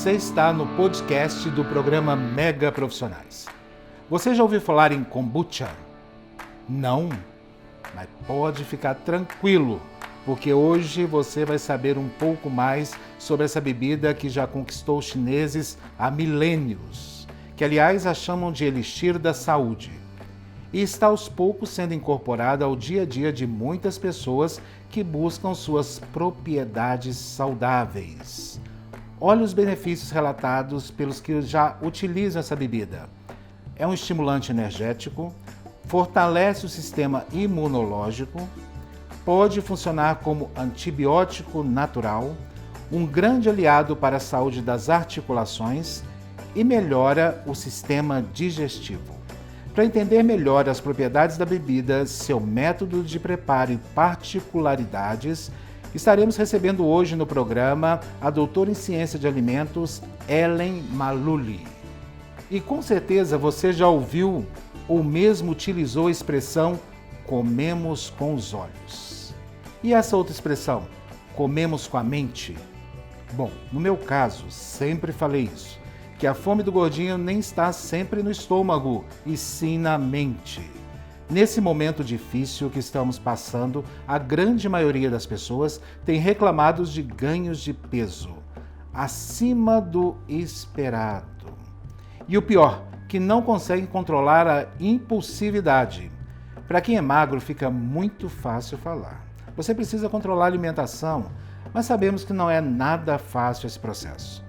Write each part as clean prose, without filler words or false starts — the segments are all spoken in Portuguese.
Você está no podcast do programa Mega Profissionais. Você já ouviu falar em kombucha? Não, mas pode ficar tranquilo, porque hoje você vai saber um pouco mais sobre essa bebida que já conquistou os chineses há milênios, que aliás a chamam de elixir da saúde, e está aos poucos sendo incorporada ao dia a dia de muitas pessoas que buscam suas propriedades saudáveis. Olha os benefícios relatados pelos que já utilizam essa bebida. É um estimulante energético, fortalece o sistema imunológico, pode funcionar como antibiótico natural, um grande aliado para a saúde das articulações e melhora o sistema digestivo. Para entender melhor as propriedades da bebida, seu método de preparo e particularidades, estaremos recebendo hoje no programa a doutora em Ciência de Alimentos, Ellen Maluli. E com certeza você já ouviu ou mesmo utilizou a expressão comemos com os olhos. E essa outra expressão, comemos com a mente? Bom, no meu caso, sempre falei isso, que a fome do gordinho nem está sempre no estômago, e sim na mente. Nesse momento difícil que estamos passando, a grande maioria das pessoas tem reclamado de ganhos de peso, acima do esperado. E o pior, que não conseguem controlar a impulsividade. Para quem é magro, fica muito fácil falar. Você precisa controlar a alimentação, mas sabemos que não é nada fácil esse processo.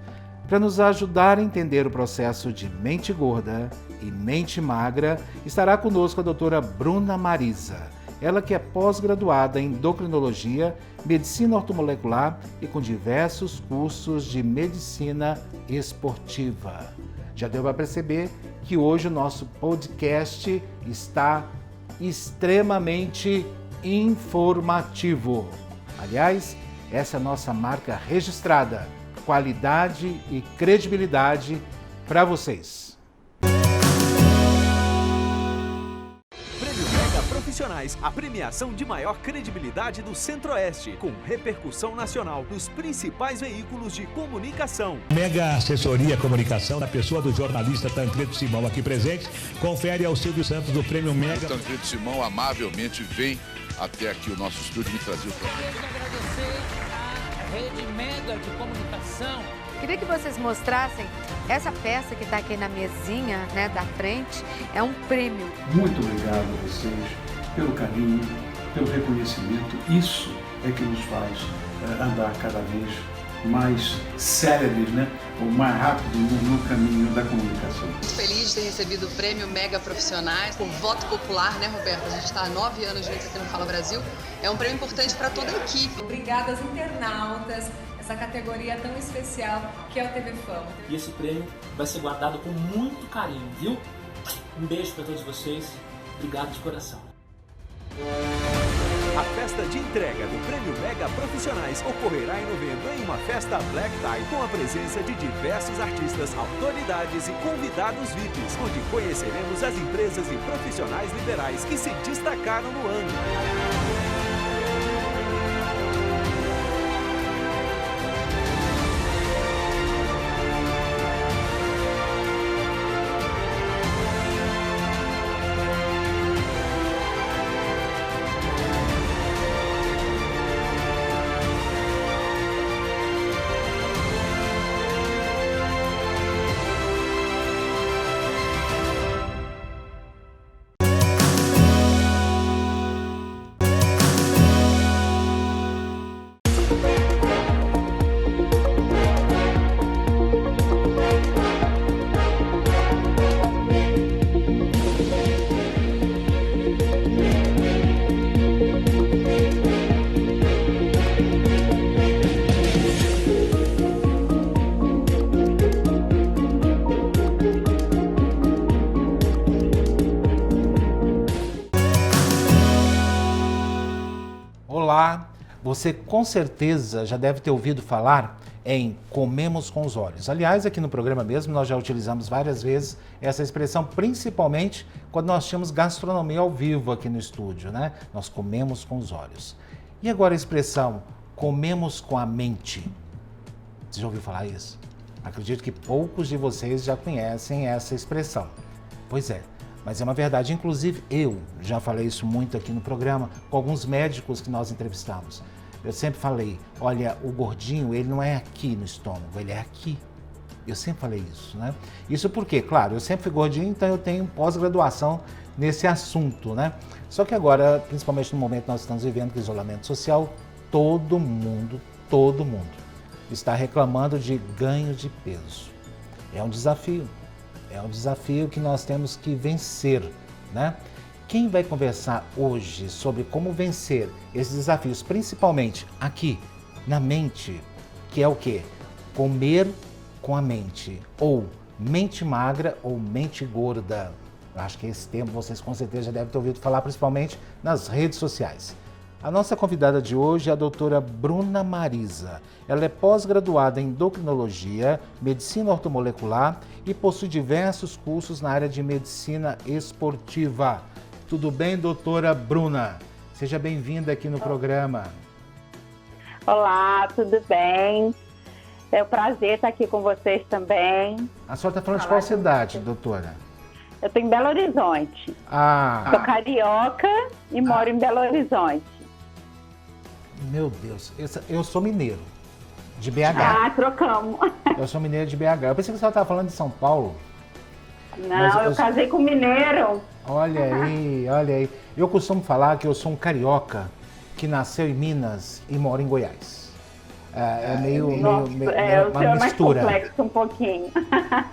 Para nos ajudar a entender o processo de mente gorda e mente magra, estará conosco a doutora Bruna Marisa, ela que é pós-graduada em endocrinologia, medicina ortomolecular e com diversos cursos de medicina esportiva. Já deu para perceber que hoje o nosso podcast está extremamente informativo. Aliás, essa é a nossa marca registrada. Qualidade e credibilidade para vocês. Prêmio Mega Profissionais, a premiação de maior credibilidade do Centro-Oeste, com repercussão nacional nos principais veículos de comunicação. Mega Assessoria Comunicação, na pessoa do jornalista Tancredo Simão aqui presente, confere ao Silvio Santos do Prêmio Mega. Tancredo Simão amavelmente vem até aqui o nosso estúdio me trazer o programa. Queria agradecer a Rede Mega de Comunicação. Queria que vocês mostrassem essa peça que está aqui na mesinha, né, da frente. É um prêmio. Muito obrigado a vocês pelo carinho, pelo reconhecimento. Isso é que nos faz andar cada vez mais céleres, né? Ou mais rápido no caminho da comunicação. Muito feliz de ter recebido o Prêmio Mega Profissionais por voto popular, né, Roberto? A gente está há 9 anos juntos aqui no Fala Brasil. É um prêmio importante para toda a equipe. Obrigada aos internautas, essa categoria tão especial que é o TV Fama. E esse prêmio vai ser guardado com muito carinho, viu? Um beijo para todos vocês. Obrigado de coração. A festa de entrega do Prêmio Mega Profissionais ocorrerá em novembro em uma festa Black Tie com a presença de diversos artistas, autoridades e convidados VIPs, onde conheceremos as empresas e profissionais liberais que se destacaram no ano. Olá, você com certeza já deve ter ouvido falar em comemos com os olhos. Aliás, aqui no programa mesmo nós já utilizamos várias vezes essa expressão, principalmente quando nós tínhamos gastronomia ao vivo aqui no estúdio, né? Nós comemos com os olhos. E agora a expressão comemos com a mente. Você já ouviu falar isso? Acredito que poucos de vocês já conhecem essa expressão. Pois é, mas é uma verdade. Inclusive, eu já falei isso muito aqui no programa com alguns médicos que nós entrevistamos. Eu sempre falei, olha, o gordinho, ele não é aqui no estômago, ele é aqui. Eu sempre falei isso, né? Isso porque, claro, eu sempre fui gordinho, então eu tenho pós-graduação nesse assunto, né? Só que agora, principalmente no momento que nós estamos vivendo com isolamento social, todo mundo está reclamando de ganho de peso. É um desafio que nós temos que vencer, né? Quem vai conversar hoje sobre como vencer esses desafios, principalmente aqui na mente, que é o quê? Comer com a mente, ou mente magra ou mente gorda. Eu acho que esse termo vocês com certeza já devem ter ouvido falar, principalmente nas redes sociais. A nossa convidada de hoje é a doutora Bruna Marisa. Ela é pós-graduada em endocrinologia, medicina ortomolecular e possui diversos cursos na área de medicina esportiva. Tudo bem, doutora Bruna? Seja bem-vinda aqui no programa. Olá, tudo bem? É um prazer estar aqui com vocês também. A senhora está falando de qual cidade, doutora? Eu estou em Belo Horizonte. Sou carioca e moro em Belo Horizonte. Meu Deus, eu sou mineiro, de BH. Trocamos. Eu sou mineiro de BH. Eu pensei que a senhora estava falando de São Paulo. Não, eu casei com mineiro. Olha aí. Eu costumo falar que eu sou um carioca que nasceu em Minas e mora em Goiás. É meio o uma seu é mais mistura. complexo um pouquinho.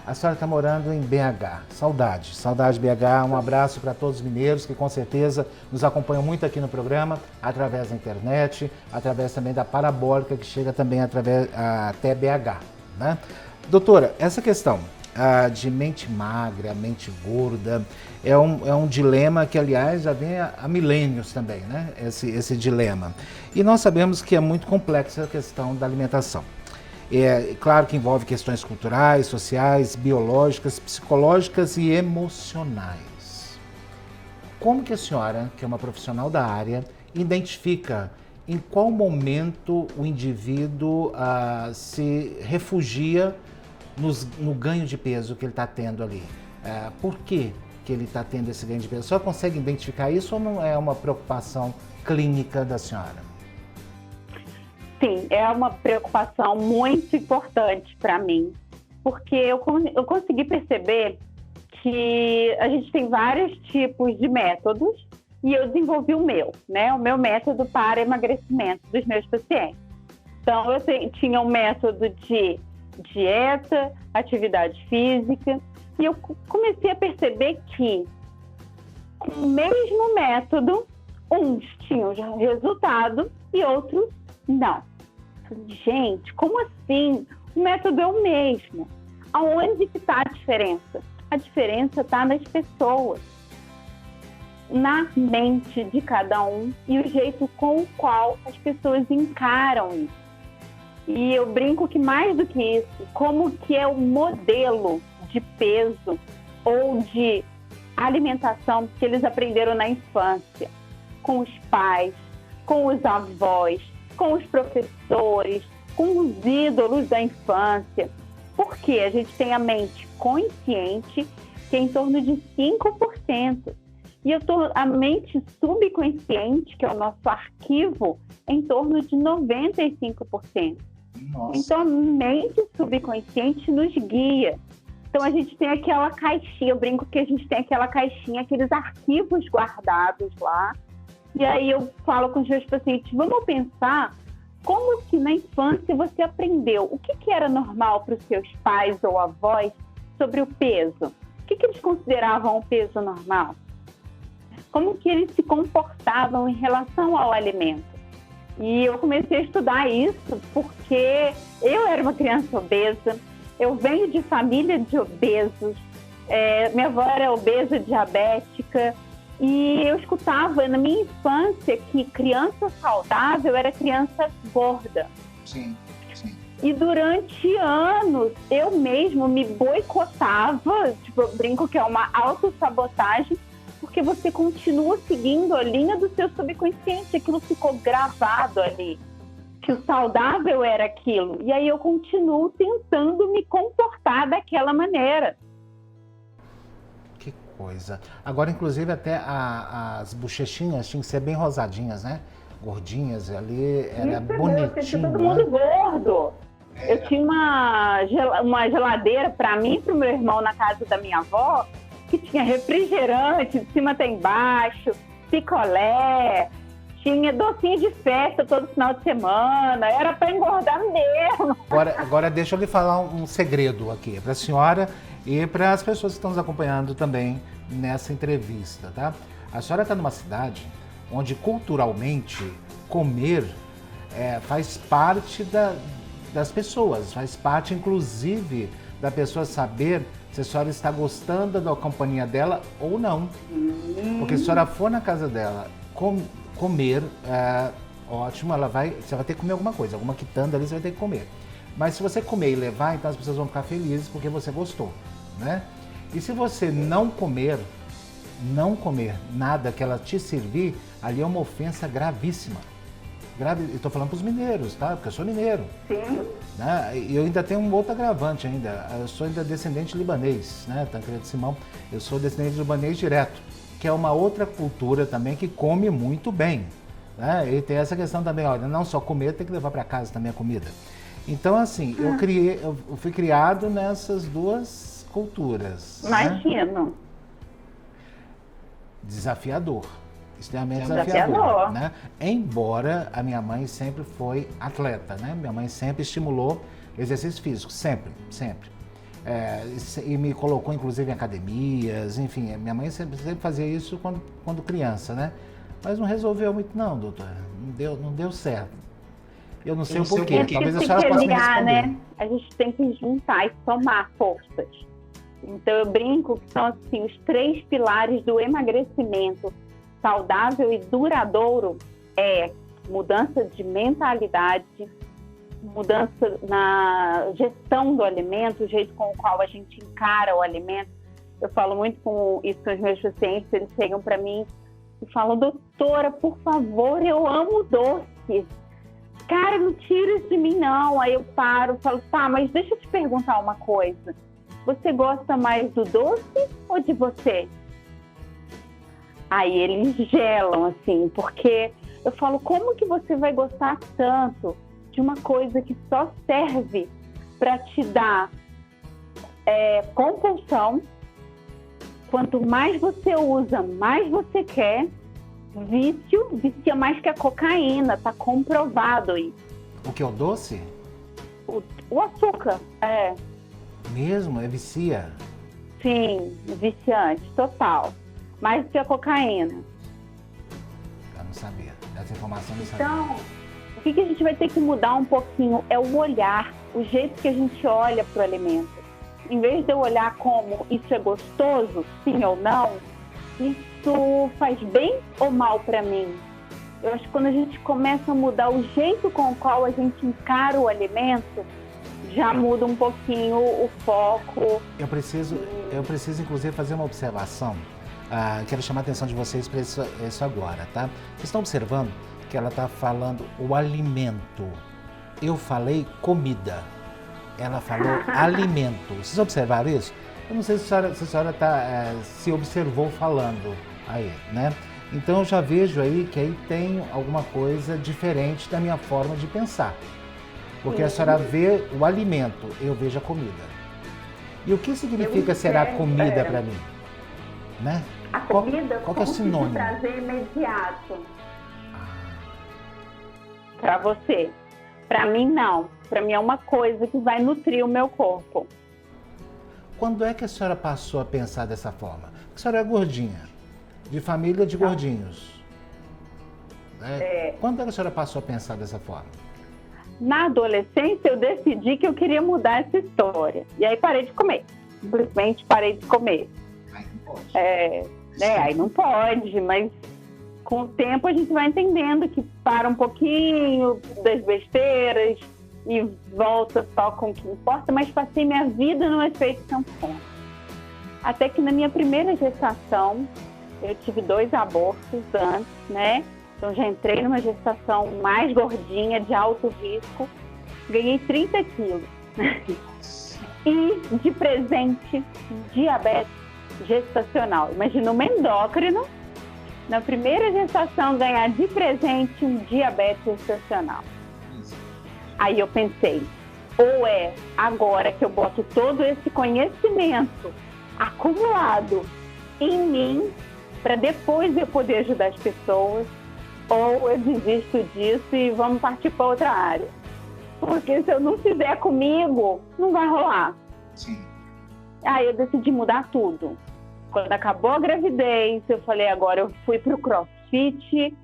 A senhora está morando em BH. Saudade BH. Um abraço para todos os mineiros que com certeza nos acompanham muito aqui no programa, através da internet, através também da parabólica que chega também até BH, né? Doutora, essa questão de mente magra, mente gorda, é um dilema que, aliás, já vem há milênios também, né? Esse dilema. E nós sabemos que é muito complexa a questão da alimentação. É claro que envolve questões culturais, sociais, biológicas, psicológicas e emocionais. Como que a senhora, que é uma profissional da área, identifica em qual momento o indivíduo se refugia no ganho de peso que ele está tendo ali? Por que ele está tendo esse ganho de peso? A senhora consegue identificar isso ou não é uma preocupação clínica da senhora? Sim, é uma preocupação muito importante para mim, porque eu consegui perceber que a gente tem vários tipos de métodos e eu desenvolvi o meu método para emagrecimento dos meus pacientes. Então, eu tinha um método de dieta, atividade física, e eu comecei a perceber que, com o mesmo método, uns tinham já resultado e outros não. Gente, como assim? O método é o mesmo. Aonde que está a diferença? A diferença está nas pessoas, na mente de cada um e o jeito com o qual as pessoas encaram isso. E eu brinco que mais do que isso, como que é o modelo de peso ou de alimentação que eles aprenderam na infância, com os pais, com os avós, com os professores, com os ídolos da infância. Porque a gente tem a mente consciente, que é em torno de 5%. E a mente subconsciente, que é o nosso arquivo, é em torno de 95%. Nossa. Então, a mente subconsciente nos guia. Então, a gente tem aquela caixinha, eu brinco que a gente tem aquela caixinha, aqueles arquivos guardados lá. E aí eu falo com os meus pacientes, vamos pensar como que na infância você aprendeu o que era normal para os seus pais ou avós sobre o peso. O que eles consideravam o peso normal? Como que eles se comportavam em relação ao alimento? E eu comecei a estudar isso porque eu era uma criança obesa, eu venho de família de obesos, minha avó era obesa diabética, e eu escutava na minha infância que criança saudável era criança gorda. Sim. E durante anos eu mesmo me boicotava, eu brinco que é uma autossabotagem, porque você continua seguindo a linha do seu subconsciente, aquilo ficou gravado ali. que o saudável era aquilo. E aí eu continuo tentando me comportar daquela maneira. Que coisa. Agora, inclusive, até as bochechinhas tinham que ser bem rosadinhas, né? Gordinhas ali, era bonitinho. Todo mundo gordo. Eu tinha uma geladeira para mim e para o meu irmão na casa da minha avó, que tinha refrigerante, de cima até embaixo, picolé, tinha docinho de festa todo final de semana, era para engordar mesmo. Agora deixa eu lhe falar um segredo aqui para a senhora e para as pessoas que estão nos acompanhando também nessa entrevista, tá? A senhora está numa cidade onde culturalmente comer faz parte das pessoas, faz parte inclusive da pessoa saber se a senhora está gostando da companhia dela ou não. Porque se a senhora for na casa dela comer, ótimo, você vai ter que comer alguma coisa, alguma quitanda ali você vai ter que comer. Mas se você comer e levar, então as pessoas vão ficar felizes porque você gostou, né? E se você não comer nada que ela te servir, ali é uma ofensa gravíssima. Estou falando para os mineiros, tá? Porque eu sou mineiro. Sim. Né? E eu ainda tenho um outro agravante ainda. Eu sou ainda descendente libanês, né? Tancredo Simão. Eu sou descendente libanês direto, que é uma outra cultura também que come muito bem. Né? E tem essa questão também, olha, não só comer, tem que levar para casa também a comida. Então, assim, eu fui criado nessas duas culturas. Imagino. Né? Desafiador. Extremamente desafiador, né? Embora a minha mãe sempre foi atleta, né? Minha mãe sempre estimulou exercício físico, sempre. E me colocou, inclusive, em academias, enfim. Minha mãe sempre fazia isso quando criança, né? Mas não resolveu muito não, doutora. Não deu certo. Eu não sei o porquê. Talvez a senhora possa me responder. Né? A gente tem que juntar e somar forças. Então, eu brinco que são, assim, os 3 pilares do emagrecimento saudável e duradouro mudança de mentalidade, mudança na gestão do alimento, o jeito com o qual a gente encara o alimento. Eu falo muito com isso com os meus pacientes, eles chegam para mim e falam, doutora, por favor, eu amo doce. Cara, não tira isso de mim, não. Aí eu paro e falo, tá, mas deixa eu te perguntar uma coisa. Você gosta mais do doce ou de você? Aí eles gelam, assim, porque eu falo, como que você vai gostar tanto de uma coisa que só serve para te dar compulsão? Quanto mais você usa, mais você quer. Vício vicia mais que a cocaína, tá comprovado isso. O que é o doce? O açúcar, Mesmo? Vicia? Sim, viciante, total. Mais do que a cocaína. Eu não sabia. Essa informação eu não sabia. Então, o que a gente vai ter que mudar um pouquinho é o olhar, o jeito que a gente olha para o alimento. Em vez de eu olhar como isso é gostoso, sim ou não, isso faz bem ou mal para mim? Eu acho que quando a gente começa a mudar o jeito com o qual a gente encara o alimento, já muda um pouquinho o foco. Eu preciso inclusive, fazer uma observação. Quero chamar a atenção de vocês para isso agora, tá? Vocês estão observando que ela está falando o alimento. Eu falei comida. Ela falou alimento. Vocês observaram isso? Eu não sei se a senhora se observou falando aí, né? Então eu já vejo aí que aí tem alguma coisa diferente da minha forma de pensar. Porque a senhora vê o alimento, eu vejo a comida. E o que significa será comida para mim? Né? A comida qual que é o sinônimo? Prazer imediato. Para você. Para mim, não. Para mim é uma coisa que vai nutrir o meu corpo. Quando é que a senhora passou a pensar dessa forma? Porque a senhora é gordinha, de família de gordinhos. Né? Quando é que a senhora passou a pensar dessa forma? Na adolescência, eu decidi que eu queria mudar essa história. E aí parei de comer. Simplesmente parei de comer. Aí não pode. Aí não pode, mas com o tempo a gente vai entendendo que para um pouquinho das besteiras e volta só com o que importa, mas passei minha vida no efeito sanfona. Até que na minha primeira gestação, eu tive 2 abortos antes, né? Então já entrei numa gestação mais gordinha, de alto risco, ganhei 30 quilos. E de presente, diabetes gestacional. Imagina uma endócrino, na primeira gestação, ganhar de presente um diabetes gestacional. Aí eu pensei, ou é agora que eu boto todo esse conhecimento acumulado em mim, para depois eu poder ajudar as pessoas, ou eu desisto disso e vamos partir para outra área. Porque se eu não fizer comigo, não vai rolar. Sim. Aí eu decidi mudar tudo. Quando acabou a gravidez, eu falei, agora eu fui pro CrossFit,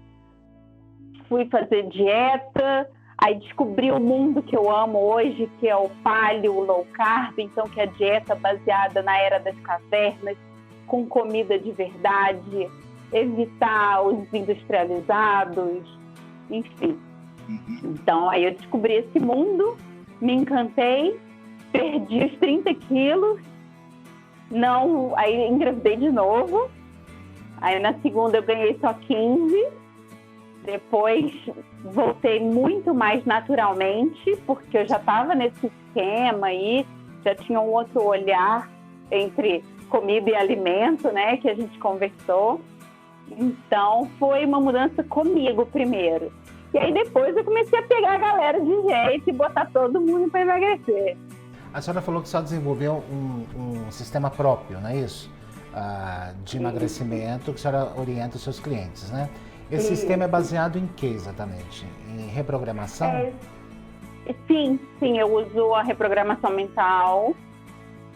fui fazer dieta, aí descobri o mundo que eu amo hoje, que é o paleo, o low carb, então que é a dieta baseada na era das cavernas, com comida de verdade, evitar os industrializados, enfim. Então, aí eu descobri esse mundo, me encantei, perdi os 30 quilos, aí engravidei de novo, aí na segunda eu ganhei só 15, depois voltei muito mais naturalmente, porque eu já estava nesse esquema aí, já tinha um outro olhar entre comida e alimento, né, que a gente conversou. Então, foi uma mudança comigo primeiro. E aí depois eu comecei a pegar a galera de jeito e botar todo mundo para emagrecer. A senhora falou que só desenvolveu um sistema próprio, não é isso? De emagrecimento, que a senhora orienta os seus clientes, né? Esse sistema é baseado em que exatamente? Em reprogramação? Sim, eu uso a reprogramação mental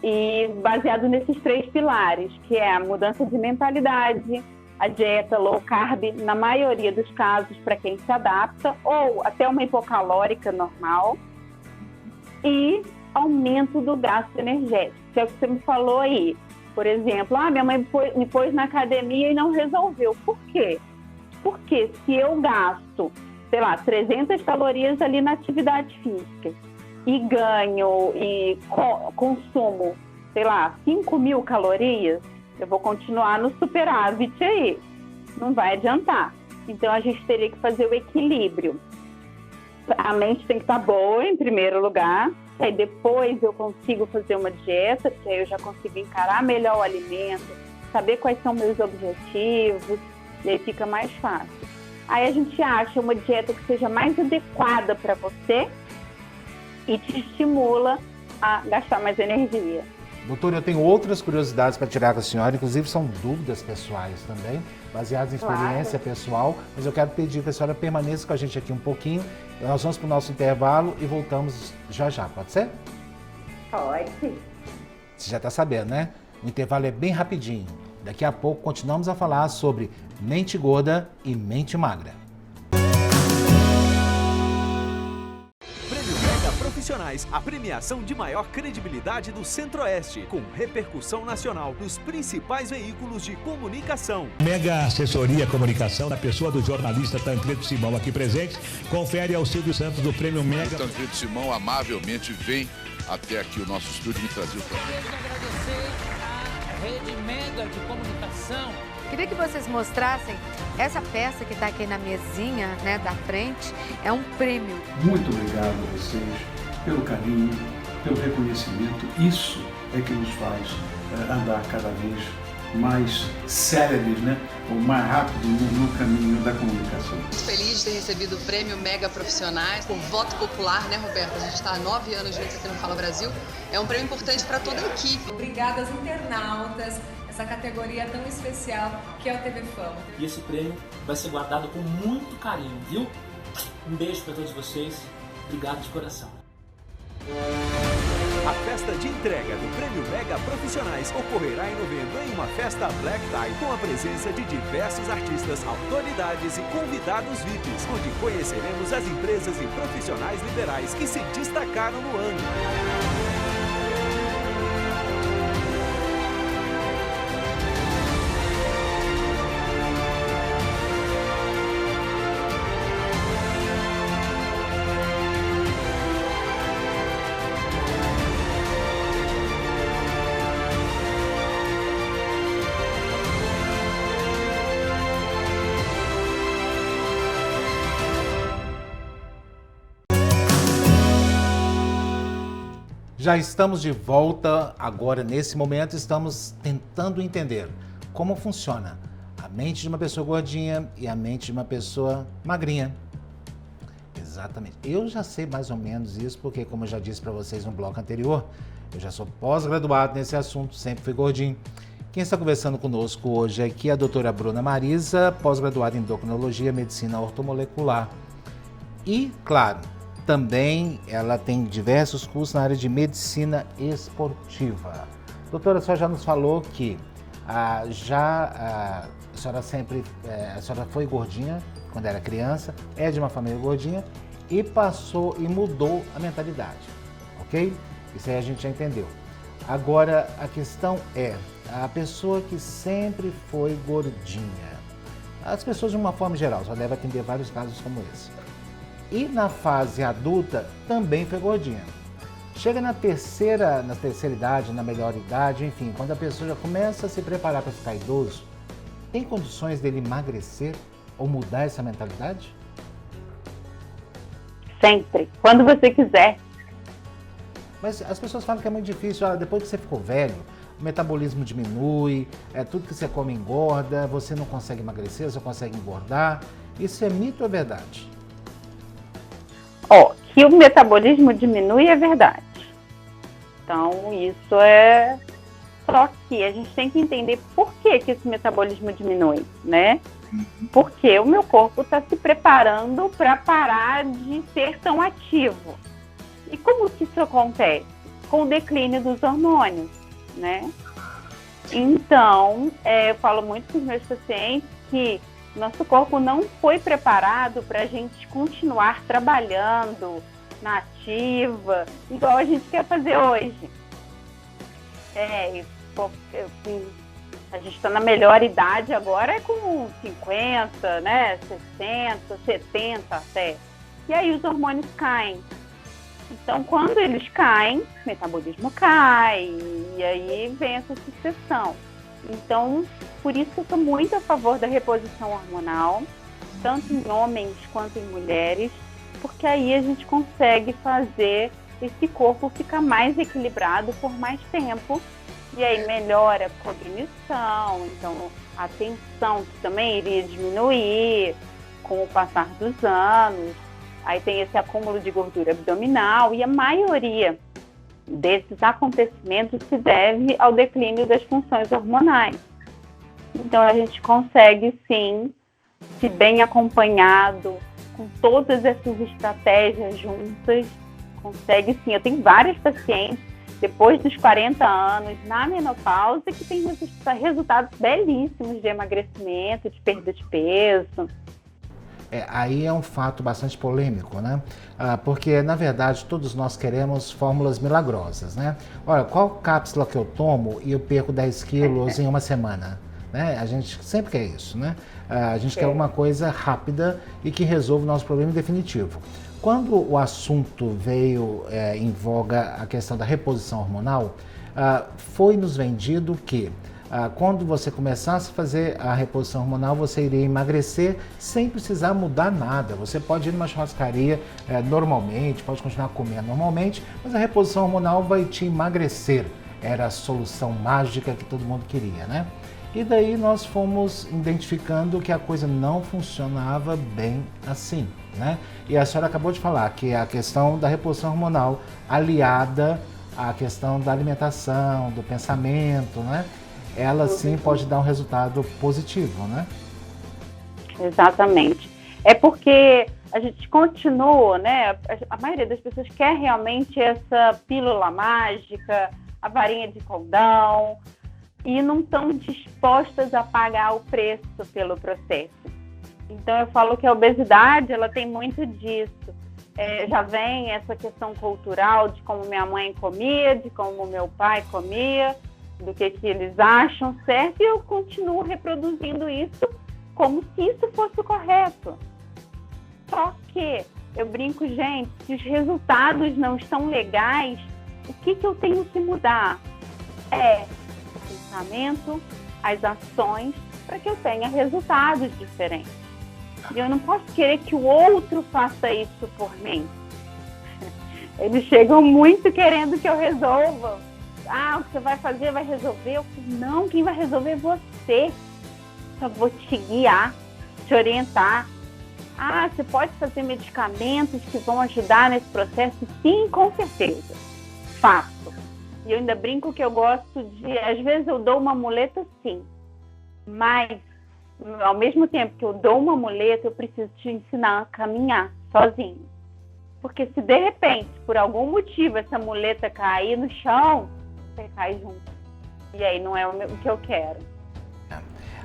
e baseado nesses 3 pilares, que é a mudança de mentalidade, a dieta low carb, na maioria dos casos, para quem se adapta, ou até uma hipocalórica normal, e aumento do gasto energético, que é o que você me falou aí. Por exemplo, minha mãe me pôs na academia e não resolveu. Por quê? Porque se eu gasto, 300 calorias ali na atividade física e ganho e consumo, 5.000 calorias, eu vou continuar no superávit aí. Não vai adiantar. Então, a gente teria que fazer o equilíbrio. A mente tem que estar boa, em primeiro lugar. Aí depois eu consigo fazer uma dieta, porque aí eu já consigo encarar melhor o alimento, saber quais são meus objetivos, e aí fica mais fácil. Aí a gente acha uma dieta que seja mais adequada para você e te estimula a gastar mais energia. Doutora, eu tenho outras curiosidades para tirar com a senhora, inclusive são dúvidas pessoais também, baseadas em experiência pessoal, mas eu quero pedir que a senhora permaneça com a gente aqui um pouquinho. Nós vamos para o nosso intervalo e voltamos já, pode ser? Pode. Você já está sabendo, né? O intervalo é bem rapidinho. Daqui a pouco continuamos a falar sobre mente gorda e mente magra. Profissionais, a premiação de maior credibilidade do Centro-Oeste, com repercussão nacional nos principais veículos de comunicação. Mega Assessoria Comunicação, na pessoa do jornalista Tancredo Simão aqui presente, confere ao Silvio Santos do Prêmio Mega. O Tancredo Simão amavelmente vem até aqui o nosso estúdio me trazer o programa. Quero agradecer à Rede Mega de Comunicação. Queria que vocês mostrassem essa peça que está aqui na mesinha, né, da frente, é um prêmio. Muito obrigado a vocês pelo carinho, pelo reconhecimento. Isso é que nos faz andar cada vez mais céleres, né? Ou mais rápido no caminho da comunicação. Muito feliz de ter recebido o Prêmio Mega Profissionais por voto popular, né, Roberta? A gente está há 9 anos juntos aqui no Fala Brasil. É um prêmio importante para toda a equipe. Obrigada aos internautas, essa categoria tão especial que é o TV Fama. E esse prêmio vai ser guardado com muito carinho, viu? Um beijo para todos vocês. Obrigado de coração. A festa de entrega do Prêmio Mega Profissionais ocorrerá em novembro em uma festa Black Tie com a presença de diversos artistas, autoridades e convidados VIPs, onde conheceremos as empresas e profissionais liberais que se destacaram no ano. Já estamos de volta, agora nesse momento estamos tentando entender como funciona a mente de uma pessoa gordinha e a mente de uma pessoa magrinha. Exatamente. Eu já sei mais ou menos isso, porque como eu já disse para vocês no bloco anterior, eu já sou pós-graduado nesse assunto, sempre fui gordinho. Quem está conversando conosco hoje aqui é a doutora Bruna Marisa, pós-graduada em endocrinologia, medicina ortomolecular. E, claro, também ela tem diversos cursos na área de medicina esportiva. Doutora, a senhora já nos falou que a senhora foi gordinha quando era criança, é de uma família gordinha e passou e mudou a mentalidade, ok? Isso aí a gente já entendeu. Agora, a questão é, a pessoa que sempre foi gordinha, as pessoas de uma forma geral, só deve atender vários casos como esse. E na fase adulta também foi gordinha. Chega na terceira idade, na melhor idade, enfim, quando a pessoa já começa a se preparar para ficar idoso, tem condições dele emagrecer ou mudar essa mentalidade? Sempre, quando você quiser. Mas as pessoas falam que é muito difícil, depois que você ficou velho, o metabolismo diminui, tudo que você come engorda, você não consegue emagrecer, você consegue engordar. Isso é mito ou é verdade? Que o metabolismo diminui é verdade. Então, isso é... Só que a gente tem que entender por que esse metabolismo diminui, né? Porque o meu corpo está se preparando para parar de ser tão ativo. E como que isso acontece? Com o declínio dos hormônios, né? Então, eu falo muito com os meus pacientes que nosso corpo não foi preparado para a gente continuar trabalhando na ativa, igual a gente quer fazer hoje. A gente está na melhor idade agora, é com 50, né, 60, 70 até. E aí os hormônios caem. Então, quando eles caem, o metabolismo cai, e aí vem essa sucessão. Então, por isso que eu sou muito a favor da reposição hormonal, tanto em homens quanto em mulheres, porque aí a gente consegue fazer esse corpo ficar mais equilibrado por mais tempo, e aí melhora a cognição, então a tensão que também iria diminuir com o passar dos anos, aí tem esse acúmulo de gordura abdominal, e a maioria desses acontecimentos se deve ao declínio das funções hormonais. Então a gente consegue sim, se bem acompanhado, com todas essas estratégias juntas, consegue sim. Eu tenho vários pacientes, depois dos 40 anos, na menopausa, que têm resultados belíssimos de emagrecimento, de perda de peso. Aí é um fato bastante polêmico, né? Porque, na verdade, todos nós queremos fórmulas milagrosas, né? Olha, qual cápsula que eu tomo e eu perco 10 quilos em uma semana? Né? A gente sempre quer isso, né? A gente quer alguma coisa rápida e que resolva o nosso problema definitivo. Quando o assunto veio em voga, a questão da reposição hormonal, foi nos vendido que quando você começasse a fazer a reposição hormonal, você iria emagrecer sem precisar mudar nada. Você pode ir numa churrascaria normalmente, pode continuar comendo normalmente, mas a reposição hormonal vai te emagrecer. Era a solução mágica que todo mundo queria, né? E daí nós fomos identificando que a coisa não funcionava bem assim, né? E a senhora acabou de falar que a questão da reposição hormonal aliada à questão da alimentação, do pensamento, né? Ela sim pode dar um resultado positivo, né? Exatamente. É porque a gente continua, né? A maioria das pessoas quer realmente essa pílula mágica, a varinha de condão, e não estão dispostas a pagar o preço pelo processo. Então eu falo que a obesidade, ela tem muito disso. Já vem essa questão cultural de como minha mãe comia, de como meu pai comia, do que eles acham certo, e eu continuo reproduzindo isso como se isso fosse o correto. Só que eu brinco, gente, se os resultados não estão legais, o que eu tenho que mudar? O pensamento, as ações, para que eu tenha resultados diferentes. E eu não posso querer que o outro faça isso por mim. Eles chegam muito querendo que eu resolva. Ah, o que você vai fazer vai resolver? Eu falo, não, quem vai resolver é você. Só vou te guiar, te orientar. Ah, você pode fazer medicamentos que vão ajudar nesse processo? Sim, com certeza. Faço. E eu ainda brinco que eu gosto de... Às vezes eu dou uma muleta, sim. Mas, ao mesmo tempo que eu dou uma muleta, eu preciso te ensinar a caminhar sozinho. Porque se de repente, por algum motivo, essa muleta cair no chão, você cai junto. E aí não é o que eu quero.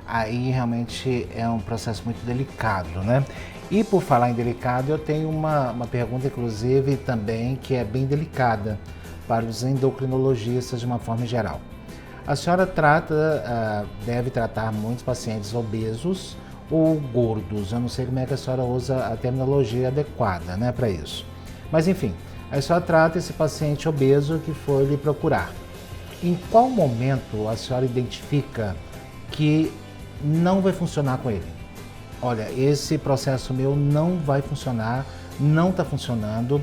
Aí realmente é um processo muito delicado, né? E por falar em delicado, eu tenho uma pergunta, inclusive, também, que é bem delicada para os endocrinologistas de uma forma geral. A senhora deve tratar muitos pacientes obesos ou gordos. Eu não sei como é que a senhora usa a terminologia adequada, né, para isso. Mas enfim, a senhora trata esse paciente obeso que foi lhe procurar. Em qual momento a senhora identifica que não vai funcionar com ele? Olha, esse processo meu não vai funcionar, não está funcionando,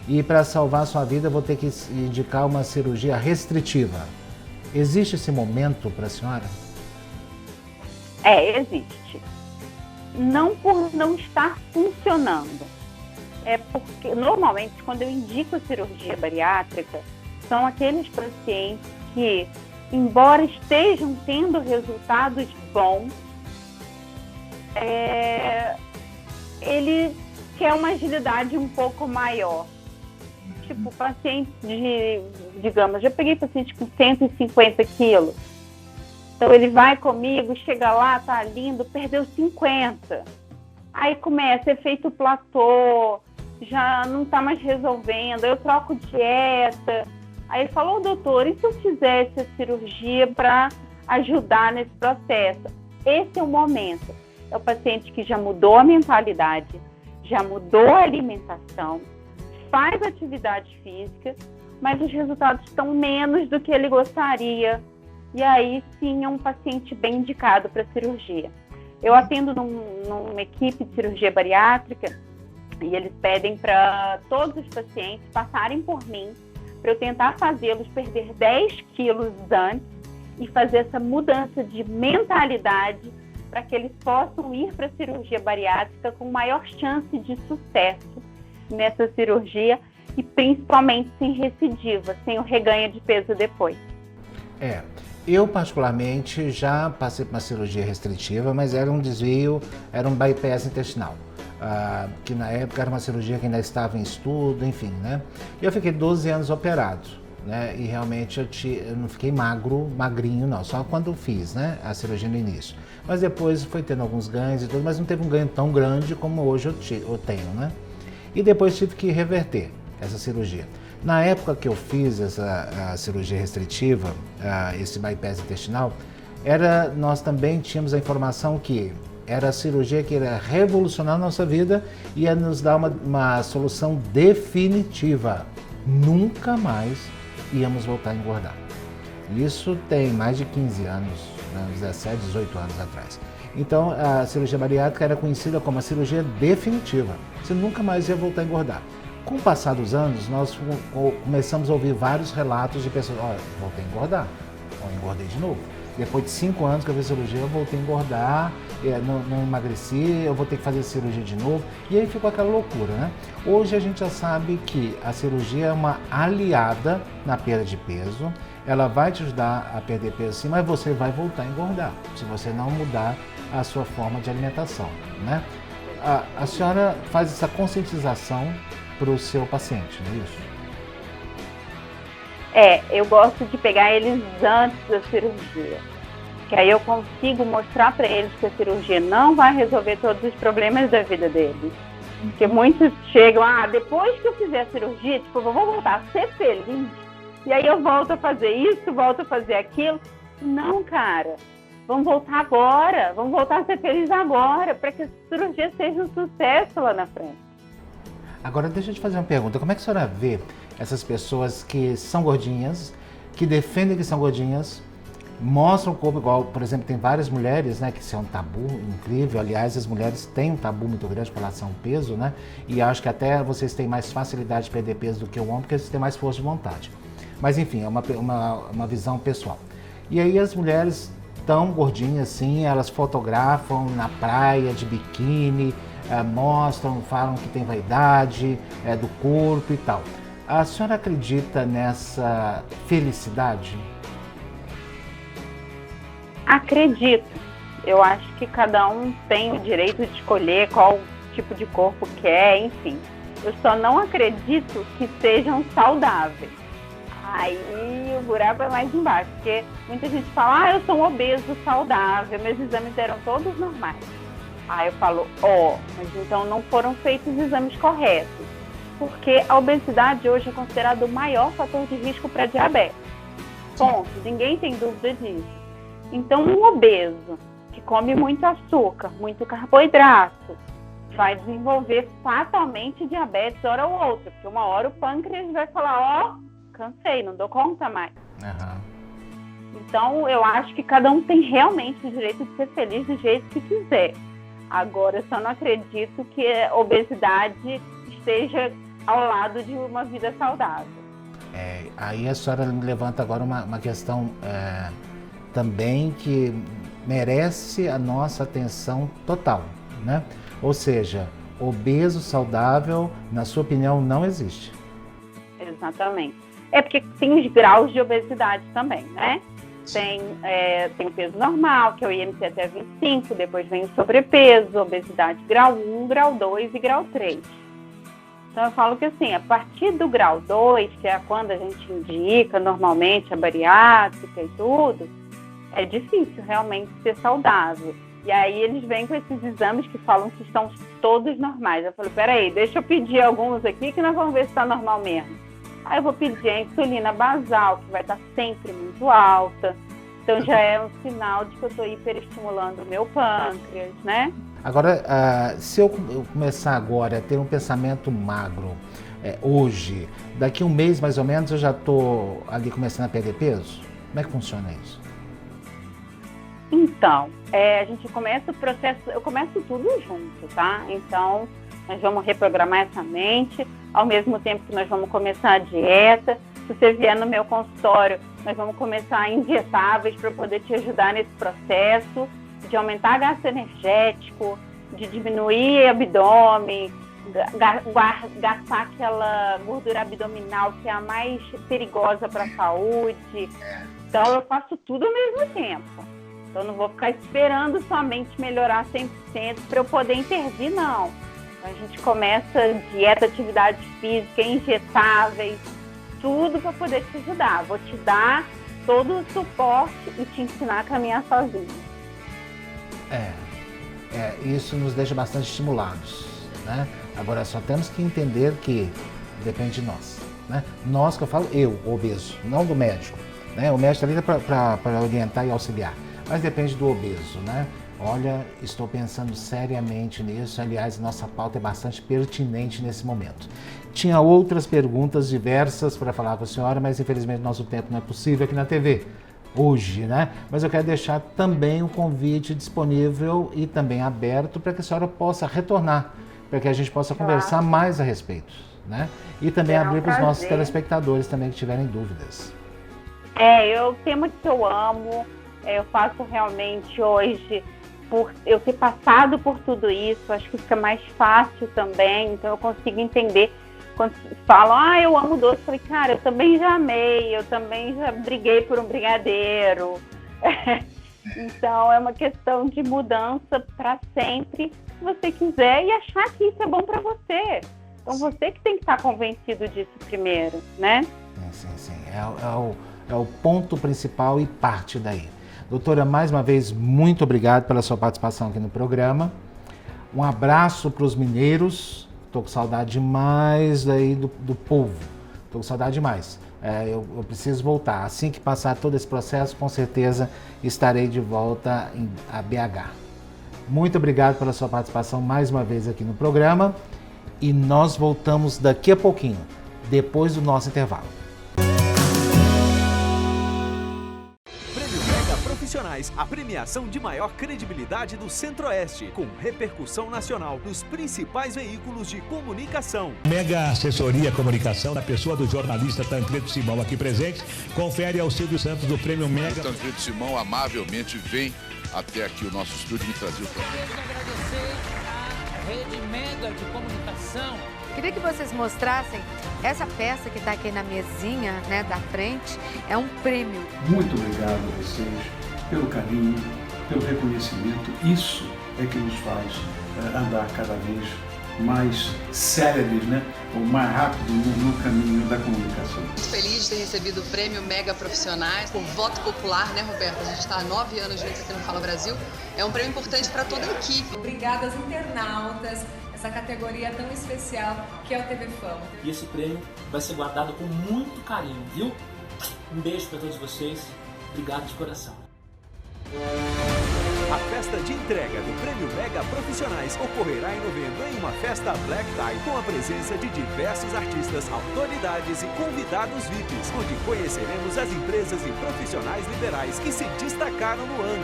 e para salvar a sua vida eu vou ter que indicar uma cirurgia restritiva. Existe esse momento para a senhora? Existe. Não por não estar funcionando. É porque, normalmente, quando eu indico a cirurgia bariátrica, são aqueles pacientes que, embora estejam tendo resultados bons, ele quer uma agilidade um pouco maior. Tipo, paciente digamos, já peguei paciente com 150 quilos. Então ele vai comigo, chega lá, tá lindo, perdeu 50. Aí começa efeito platô, já não tá mais resolvendo, eu troco dieta. Aí ele falou, doutor, e se eu fizesse a cirurgia para ajudar nesse processo? Esse é o momento. É o paciente que já mudou a mentalidade, já mudou a alimentação, faz atividade física, mas os resultados estão menos do que ele gostaria. E aí sim é um paciente bem indicado para cirurgia. Eu atendo numa equipe de cirurgia bariátrica e eles pedem para todos os pacientes passarem por mim para eu tentar fazê-los perder 10 quilos antes e fazer essa mudança de mentalidade para que eles possam ir para a cirurgia bariátrica com maior chance de sucesso nessa cirurgia e principalmente sem recidiva, sem o reganho de peso depois. Eu particularmente já passei por uma cirurgia restritiva, mas era um desvio, era um bypass intestinal, que na época era uma cirurgia que ainda estava em estudo, enfim, né? Eu fiquei 12 anos operado, né? E realmente eu não fiquei magrinho não, só quando fiz, né, a cirurgia no início. Mas depois foi tendo alguns ganhos e tudo, mas não teve um ganho tão grande como hoje eu tenho, né? E depois tive que reverter essa cirurgia. Na época que eu fiz a cirurgia restritiva, esse bypass intestinal, nós também tínhamos a informação que era a cirurgia que ia revolucionar a nossa vida e ia nos dar uma solução definitiva. Nunca mais íamos voltar a engordar. Isso tem mais de 15 anos, né, 17, 18 anos atrás. Então, a cirurgia bariátrica era conhecida como a cirurgia definitiva. Você nunca mais ia voltar a engordar. Com o passar dos anos, nós começamos a ouvir vários relatos de pessoas, olha, voltei a engordar, ou engordei de novo. Depois de 5 anos que eu fiz cirurgia, eu voltei a engordar, não emagreci, eu vou ter que fazer cirurgia de novo. E aí ficou aquela loucura, né? Hoje a gente já sabe que a cirurgia é uma aliada na perda de peso, ela vai te ajudar a perder peso sim, mas você vai voltar a engordar, se você não mudar a sua forma de alimentação, né? A senhora faz essa conscientização para o seu paciente, não é isso? Eu gosto de pegar eles antes da cirurgia, que aí eu consigo mostrar para eles que a cirurgia não vai resolver todos os problemas da vida deles. Porque muitos chegam, depois que eu fizer a cirurgia, tipo, eu vou voltar a ser feliz, e aí eu volto a fazer isso, volto a fazer aquilo. Não, cara, vamos voltar agora, vamos voltar a ser feliz agora, para que a cirurgia seja um sucesso lá na frente. Agora, deixa eu te fazer uma pergunta. Como é que a senhora vê essas pessoas que são gordinhas, que defendem que são gordinhas, mostram o corpo igual, por exemplo, tem várias mulheres, né, que isso é um tabu incrível. Aliás, as mulheres têm um tabu muito grande com relação ao peso, né, e acho que até vocês têm mais facilidade de perder peso do que o homem, porque vocês têm mais força de vontade. Mas enfim, é uma visão pessoal. E aí as mulheres tão gordinhas assim, elas fotografam na praia de biquíni, mostram, falam que tem vaidade do corpo e tal. A senhora acredita nessa felicidade? Acredito. Eu acho que cada um tem o direito de escolher qual tipo de corpo quer, enfim. Eu só não acredito que sejam saudáveis. Aí o buraco é mais embaixo, porque muita gente fala, eu sou um obeso saudável, meus exames eram todos normais. Aí eu falo, mas então não foram feitos os exames corretos, porque a obesidade hoje é considerada o maior fator de risco para diabetes. Ponto, ninguém tem dúvida disso. Então um obeso que come muito açúcar, muito carboidrato, vai desenvolver fatalmente diabetes hora ou outra, porque uma hora o pâncreas vai falar, cansei, não dou conta mais. Então, eu acho que cada um tem realmente o direito de ser feliz do jeito que quiser. Agora, eu só não acredito que a obesidade esteja ao lado de uma vida saudável. Aí a senhora me levanta agora uma questão também que merece a nossa atenção total, né? Ou seja, obeso saudável, na sua opinião, não existe. Exatamente. É porque tem os graus de obesidade também, né? Tem o peso normal, que é o IMC até 25, depois vem o sobrepeso, obesidade grau 1, grau 2 e grau 3. Então eu falo que assim, a partir do grau 2, que é quando a gente indica normalmente a bariátrica e tudo, é difícil realmente ser saudável. E aí eles vêm com esses exames que falam que estão todos normais. Eu falo, peraí, deixa eu pedir alguns aqui que nós vamos ver se está normal mesmo. Aí eu vou pedir a insulina basal, que vai estar sempre muito alta. Então já é um sinal de que eu estou hiperestimulando o meu pâncreas, né? Agora, se eu começar agora a ter um pensamento magro, hoje, daqui a um mês mais ou menos eu já estou ali começando a perder peso? Como é que funciona isso? Então, a gente começa o processo, eu começo tudo junto, tá? Então, nós vamos reprogramar essa mente, ao mesmo tempo que nós vamos começar a dieta. Se você vier no meu consultório, nós vamos começar injetáveis para poder te ajudar nesse processo de aumentar gasto energético, de diminuir abdômen, gastar aquela gordura abdominal que é a mais perigosa para a saúde. Então, eu faço tudo ao mesmo tempo. Então, não vou ficar esperando somente melhorar 100% para eu poder intervir, não. Então, a gente começa dieta, atividade física, injetáveis, tudo para poder te ajudar. Vou te dar todo o suporte e te ensinar a caminhar sozinho. Isso nos deixa bastante estimulados, né? Agora, só temos que entender que depende de nós, né? Nós, que eu falo, eu, obeso, não do médico, né? O médico está ali para orientar e auxiliar, mas depende do obeso, né? Olha, estou pensando seriamente nisso, aliás, nossa pauta é bastante pertinente nesse momento. Tinha outras perguntas diversas para falar com a senhora, mas infelizmente nosso tempo não é possível aqui na TV. Hoje, né? Mas eu quero deixar também um convite disponível e também aberto para que a senhora possa retornar, para que a gente possa conversar mais a respeito, né? E também abrir para os nossos telespectadores também que tiverem dúvidas. O tema que eu amo, eu faço realmente hoje, por eu ter passado por tudo isso, acho que fica mais fácil também, então eu consigo entender. Quando falam, eu amo doce, eu falei, cara, eu também já amei, eu também já briguei por um brigadeiro. Então, é uma questão de mudança para sempre, se você quiser, e achar que isso é bom para você. Então, você que tem que estar convencido disso primeiro, né? Sim. É o ponto principal e parte daí. Doutora, mais uma vez, muito obrigado pela sua participação aqui no programa. Um abraço para os mineiros. Estou com saudade demais aí do povo. Estou com saudade demais. Eu preciso voltar. Assim que passar todo esse processo, com certeza estarei de volta a BH. Muito obrigado pela sua participação mais uma vez aqui no programa. E nós voltamos daqui a pouquinho, depois do nosso intervalo. Prêmio Mega Profissionais, a premiação de maior credibilidade do Centro-Oeste, com repercussão nacional nos principais veículos de comunicação. Mega Assessoria Comunicação, na pessoa do jornalista Tancredo Simão aqui presente, confere ao Silvio Santos do Prêmio Mega. O Tancredo Simão amavelmente vem até aqui o nosso estúdio me trazer o programa. Quero agradecer à Rede Mega de Comunicação. Queria que vocês mostrassem essa peça que está aqui na mesinha, né, da frente. É um prêmio. Muito obrigado a vocês pelo carinho, pelo reconhecimento. Isso é que nos faz andar cada vez mais céleres, né? Ou mais rápido no caminho da comunicação. Muito feliz de ter recebido o Prêmio Mega Profissionais por voto popular, né, Roberto? A gente está há 9 anos juntos aqui no Fala Brasil. É um prêmio importante para toda a equipe. Obrigada aos internautas, essa categoria tão especial que é o TV Fama. E esse prêmio vai ser guardado com muito carinho, viu? Um beijo para todos vocês. Obrigado de coração. A festa de entrega do Prêmio Mega Profissionais ocorrerá em novembro em uma festa Black Tie com a presença de diversos artistas, autoridades e convidados VIPs, onde conheceremos as empresas e profissionais liberais que se destacaram no ano.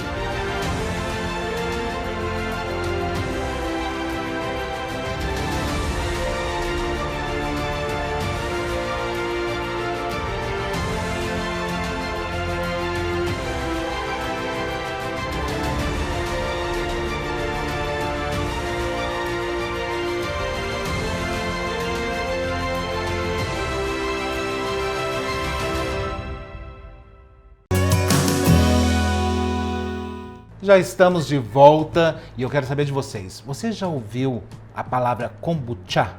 Já estamos de volta e eu quero saber de vocês. Você já ouviu a palavra kombucha?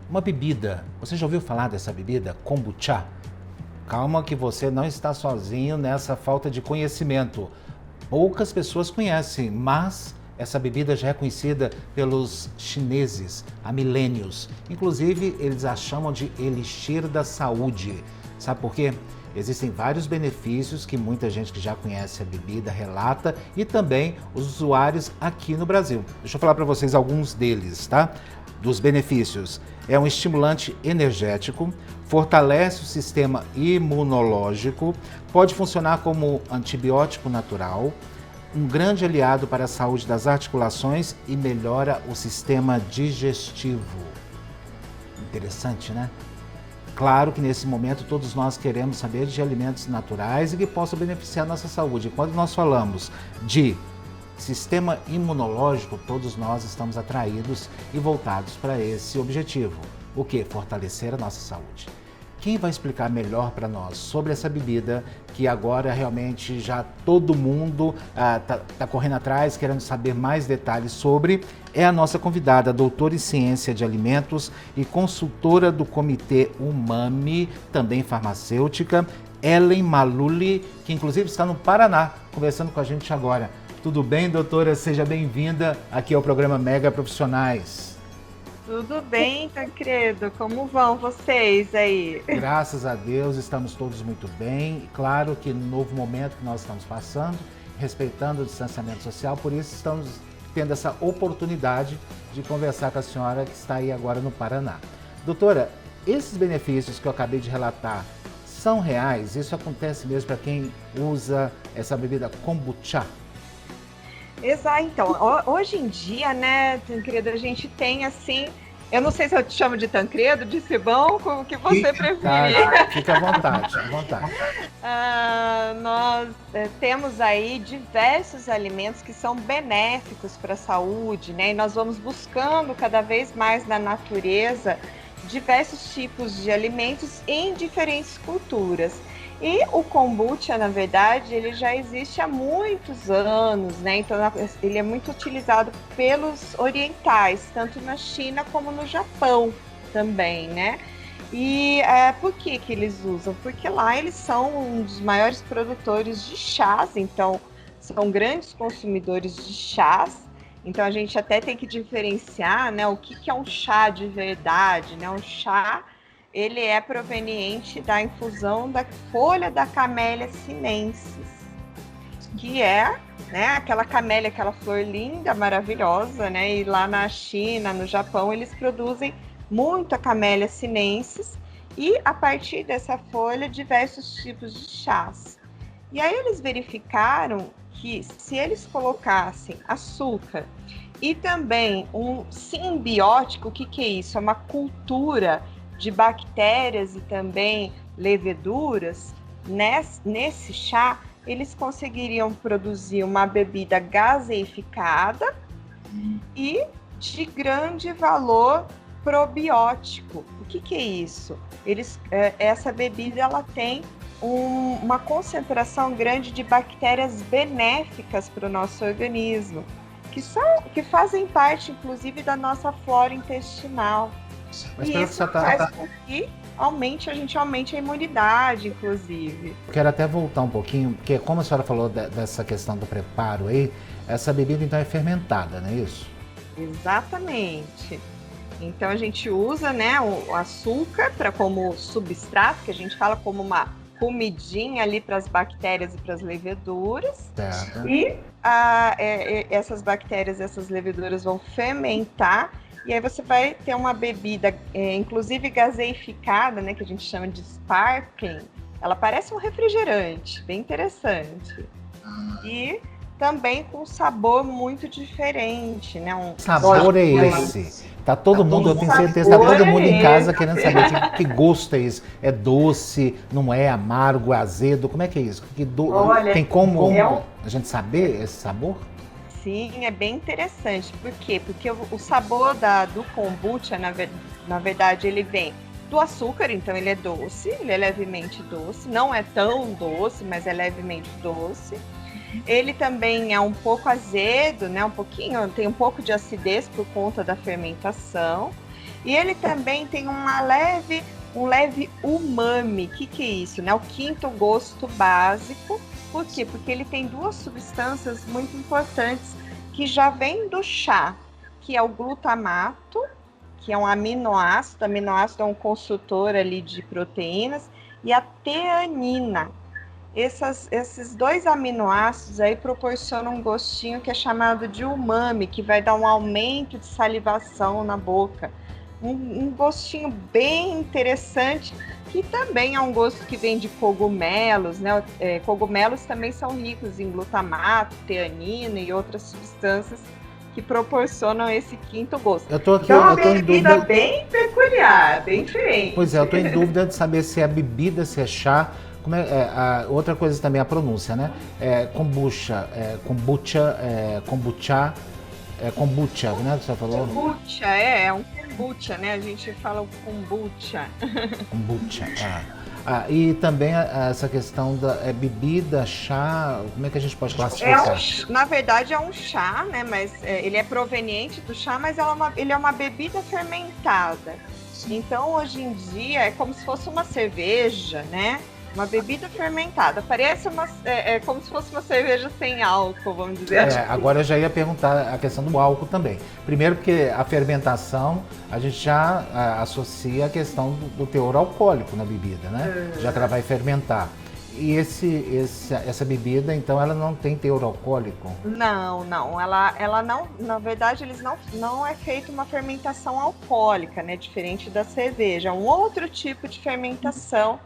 Uma bebida. Você já ouviu falar dessa bebida? Kombucha? Calma que você não está sozinho nessa falta de conhecimento. Poucas pessoas conhecem, mas essa bebida já é conhecida pelos chineses há milênios. Inclusive, eles a chamam de elixir da saúde. Sabe por quê? Existem vários benefícios que muita gente que já conhece a bebida relata e também os usuários aqui no Brasil. Deixa eu falar para vocês alguns deles, tá? Dos benefícios. É um estimulante energético, fortalece o sistema imunológico, pode funcionar como antibiótico natural, um grande aliado para a saúde das articulações e melhora o sistema digestivo. Interessante, né? Claro que nesse momento todos nós queremos saber de alimentos naturais e que possam beneficiar a nossa saúde. Quando nós falamos de sistema imunológico, todos nós estamos atraídos e voltados para esse objetivo. O que? Fortalecer a nossa saúde. Quem vai explicar melhor para nós sobre essa bebida, que agora realmente já todo mundo tá correndo atrás, querendo saber mais detalhes sobre, é a nossa convidada, doutora em ciência de alimentos e consultora do Comitê Umami, também farmacêutica, Ellen Maluli, que inclusive está no Paraná, conversando com a gente agora. Tudo bem, doutora? Seja bem-vinda aqui ao programa Mega Profissionais. Tudo bem, Tancredo? Como vão vocês aí? Graças a Deus, estamos todos muito bem. Claro que no novo momento que nós estamos passando, respeitando o distanciamento social, por isso estamos tendo essa oportunidade de conversar com a senhora que está aí agora no Paraná. Doutora, esses benefícios que eu acabei de relatar são reais? Isso acontece mesmo para quem usa essa bebida kombucha? Exato, então, hoje em dia, né, Tancredo, a gente tem assim, eu não sei se eu te chamo de Tancredo, de Simão, como que você preferir. Fica à vontade, à vontade. Nós temos aí diversos alimentos que são benéficos para a saúde, né, e nós vamos buscando cada vez mais na natureza diversos tipos de alimentos em diferentes culturas. E o kombucha, na verdade, ele já existe há muitos anos, né? Então ele é muito utilizado pelos orientais, tanto na China como no Japão também, né? E por que eles usam? Porque lá eles são um dos maiores produtores de chás, então são grandes consumidores de chás. Então a gente até tem que diferenciar, né, o que é um chá de verdade, né? Um chá, ele é proveniente da infusão da folha da Camellia sinensis, que é, né, aquela camélia, aquela flor linda, maravilhosa, né? E lá na China, no Japão, eles produzem muito a Camellia sinensis e a partir dessa folha diversos tipos de chás. E aí eles verificaram que se eles colocassem açúcar e também um simbiótico, o que é isso? É uma cultura de bactérias e também leveduras, nesse chá, eles conseguiriam produzir uma bebida gaseificada e de grande valor probiótico. O que é isso? Essa bebida ela tem uma concentração grande de bactérias benéficas para o nosso organismo, que fazem parte, inclusive, da nossa flora intestinal. Mas e isso faz com que a gente aumente a imunidade, inclusive. Quero até voltar um pouquinho, porque como a senhora falou dessa questão do preparo aí, essa bebida então é fermentada, não é isso? Exatamente. Então a gente usa, né, o açúcar como substrato, que a gente fala como uma comidinha ali para as bactérias e para as leveduras. Certo. E essas bactérias, essas leveduras vão fermentar. E aí você vai ter uma bebida, inclusive gaseificada, né, que a gente chama de sparkling. Ela parece um refrigerante, bem interessante. E também com sabor muito diferente, né? Sabor é esse? Tá todo mundo, eu tenho certeza, tá todo mundo em casa querendo saber que gosto é esse. É doce, não é amargo, é azedo, como é que é isso? Olha, tem como a gente saber esse sabor? Sim, é bem interessante. Por quê? Porque o sabor do kombucha, na verdade, ele vem do açúcar, então ele é doce, ele é levemente doce, não é tão doce, mas é levemente doce. Ele também é um pouco azedo, né? Tem um pouco de acidez por conta da fermentação. E ele também tem um leve umami. O que é isso, né? O quinto gosto básico. Por quê? Porque ele tem duas substâncias muito importantes que já vêm do chá, que é o glutamato, que é um aminoácido. O aminoácido é um construtor ali de proteínas, e a teanina. Esses dois aminoácidos aí proporcionam um gostinho que é chamado de umami, que vai dar um aumento de salivação na boca. Um gostinho bem interessante, que também é um gosto que vem de cogumelos, né? Cogumelos também são ricos em glutamato, teanina e outras substâncias que proporcionam esse quinto gosto. Então é uma bebida bem peculiar, bem diferente. Pois é, eu estou em dúvida de saber se é bebida, se é chá. Outra coisa também, a pronúncia, né? Kombucha, kombucha, né? Você falou? Kombucha, é um kombucha, né? A gente fala o kombucha. Kombucha, e também essa questão da bebida, chá, como é que a gente pode classificar? Na verdade é um chá, né? Mas ele é proveniente do chá, mas ele é uma bebida fermentada. Então, hoje em dia, é como se fosse uma cerveja, né? Uma bebida fermentada. Parece como se fosse uma cerveja sem álcool, vamos dizer assim. Agora eu já ia perguntar a questão do álcool também. Primeiro porque a fermentação, a gente já associa a questão do teor alcoólico na bebida, né? Já que ela vai fermentar. E essa bebida, então, ela não tem teor alcoólico? Não. Ela não, na verdade, não é feita uma fermentação alcoólica, né? Diferente da cerveja. É um outro tipo de fermentação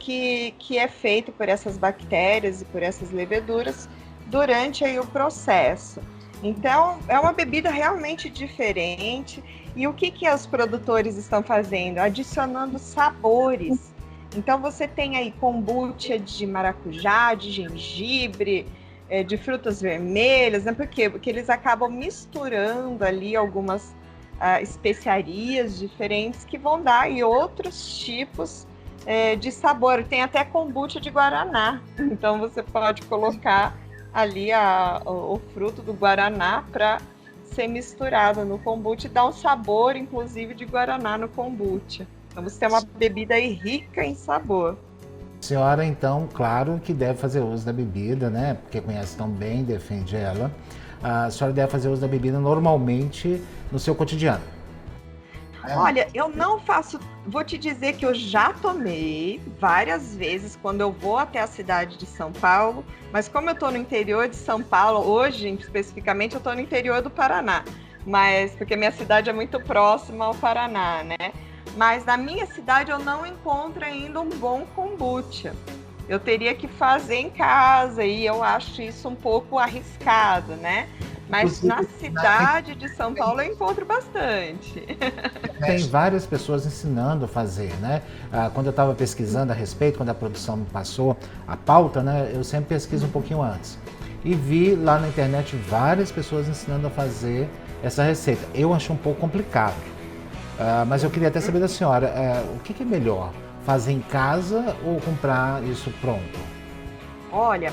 que é feito por essas bactérias e por essas leveduras durante aí o processo. Então, é uma bebida realmente diferente. E o que os produtores estão fazendo? Adicionando sabores. Então, você tem aí kombucha de maracujá, de gengibre, de frutas vermelhas, né? Por quê? Porque eles acabam misturando ali algumas especiarias diferentes que vão dar aí outros tipos de sabor. Tem até kombucha de guaraná, então você pode colocar ali o fruto do guaraná para ser misturado no kombucha e dar um sabor, inclusive, de guaraná no kombucha. Então você tem uma bebida aí rica em sabor. A senhora, então, claro que deve fazer uso da bebida, né? Porque conhece tão bem, defende ela. A senhora deve fazer uso da bebida normalmente no seu cotidiano. Olha, eu não faço... Vou te dizer que eu já tomei várias vezes quando eu vou até a cidade de São Paulo, mas como eu estou no interior de São Paulo, hoje especificamente eu estou no interior do Paraná, mas porque minha cidade é muito próxima ao Paraná, né? Mas na minha cidade eu não encontro ainda um bom kombucha. eu teria que fazer em casa e eu acho isso um pouco arriscado, né? Mas na cidade de São Paulo eu encontro bastante. Tem várias pessoas ensinando a fazer, né? Quando eu estava pesquisando a respeito, quando a produção me passou a pauta, né? Eu sempre pesquiso um pouquinho antes. E vi lá na internet várias pessoas ensinando a fazer essa receita. Eu achei um pouco complicado. Mas eu queria até saber da senhora, o que é melhor? Fazer em casa ou comprar isso pronto? Olha,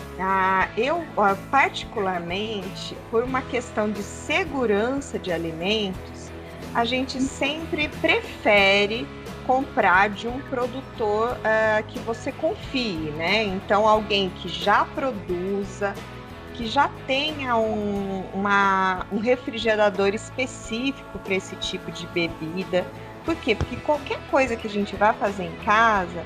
eu particularmente, por uma questão de segurança de alimentos, a gente sempre prefere comprar de um produtor que você confie, né? Então, alguém que já produza, que já tenha um refrigerador específico para esse tipo de bebida. Por quê? Porque qualquer coisa que a gente vai fazer em casa,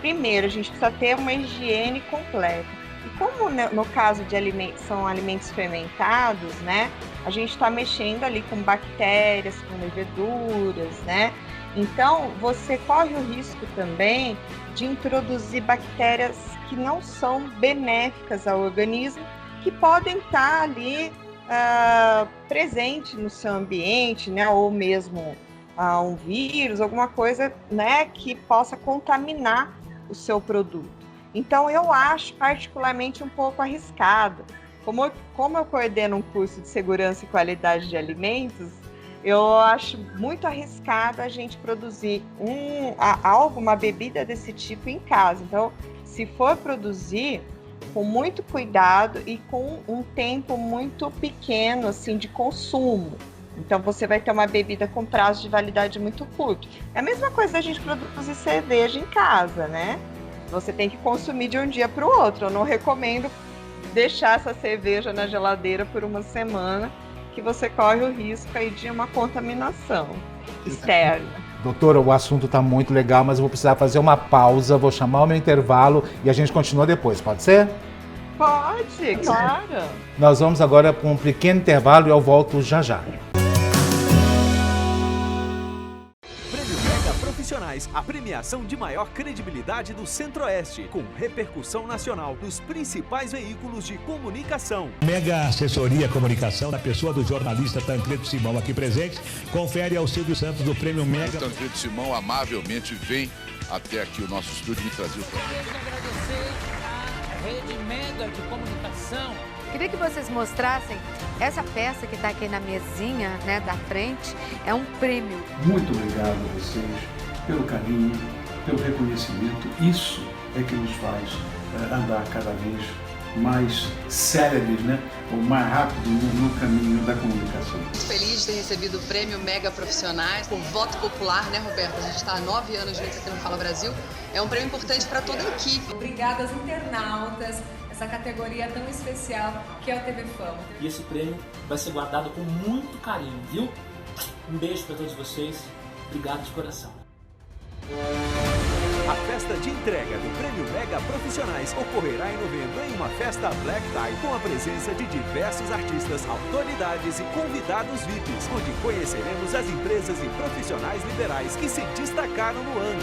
primeiro, a gente precisa ter uma higiene completa. E como no caso de alimentos, são alimentos fermentados, né? A gente está mexendo ali com bactérias, com leveduras, né? Então, você corre o risco também de introduzir bactérias que não são benéficas ao organismo, que podem estar ali presente no seu ambiente, né? Ou mesmo um vírus, alguma coisa, né, que possa contaminar o seu produto. Então, eu acho particularmente um pouco arriscado. Como eu coordeno um curso de segurança e qualidade de alimentos, eu acho muito arriscado a gente produzir uma bebida desse tipo em casa. Então, se for produzir, com muito cuidado e com um tempo muito pequeno assim, de consumo. Então, você vai ter uma bebida com prazo de validade muito curto. É a mesma coisa da gente produzir cerveja em casa, né? Você tem que consumir de um dia para o outro. Eu não recomendo deixar essa cerveja na geladeira por uma semana, que você corre o risco aí de uma contaminação externa. Doutora, o assunto está muito legal, mas eu vou precisar fazer uma pausa, vou chamar o meu intervalo e a gente continua depois, pode ser? Pode, claro. Nós vamos agora para um pequeno intervalo e eu volto já já. A premiação de maior credibilidade do Centro-Oeste, com repercussão nacional nos principais veículos de comunicação. Mega Assessoria Comunicação, na pessoa do jornalista Tancredo Simão aqui presente, confere ao Silvio Santos do Prêmio Mega. Tancredo Simão amavelmente vem até aqui o nosso estúdio me trazer o programa. Agradecer à Rede Mega de Comunicação. Queria que vocês mostrassem essa peça que está aqui na mesinha, né, da frente, é um prêmio. Muito obrigado a vocês pelo carinho, pelo reconhecimento. Isso é que nos faz andar cada vez mais céleres, né? Ou mais rápido no caminho da comunicação. Muito feliz de ter recebido o Prêmio Mega Profissionais por voto popular, né, Roberto? A gente está há 9 anos juntos aqui no Fala Brasil. É um prêmio importante para toda a equipe. Obrigada aos internautas, essa categoria tão especial que é o TV Fama. E esse prêmio vai ser guardado com muito carinho, viu? Um beijo para todos vocês. Obrigado de coração. A festa de entrega do Prêmio Mega Profissionais ocorrerá em novembro em uma festa Black Tie com a presença de diversos artistas, autoridades e convidados VIPs, onde conheceremos as empresas e profissionais liberais que se destacaram no ano.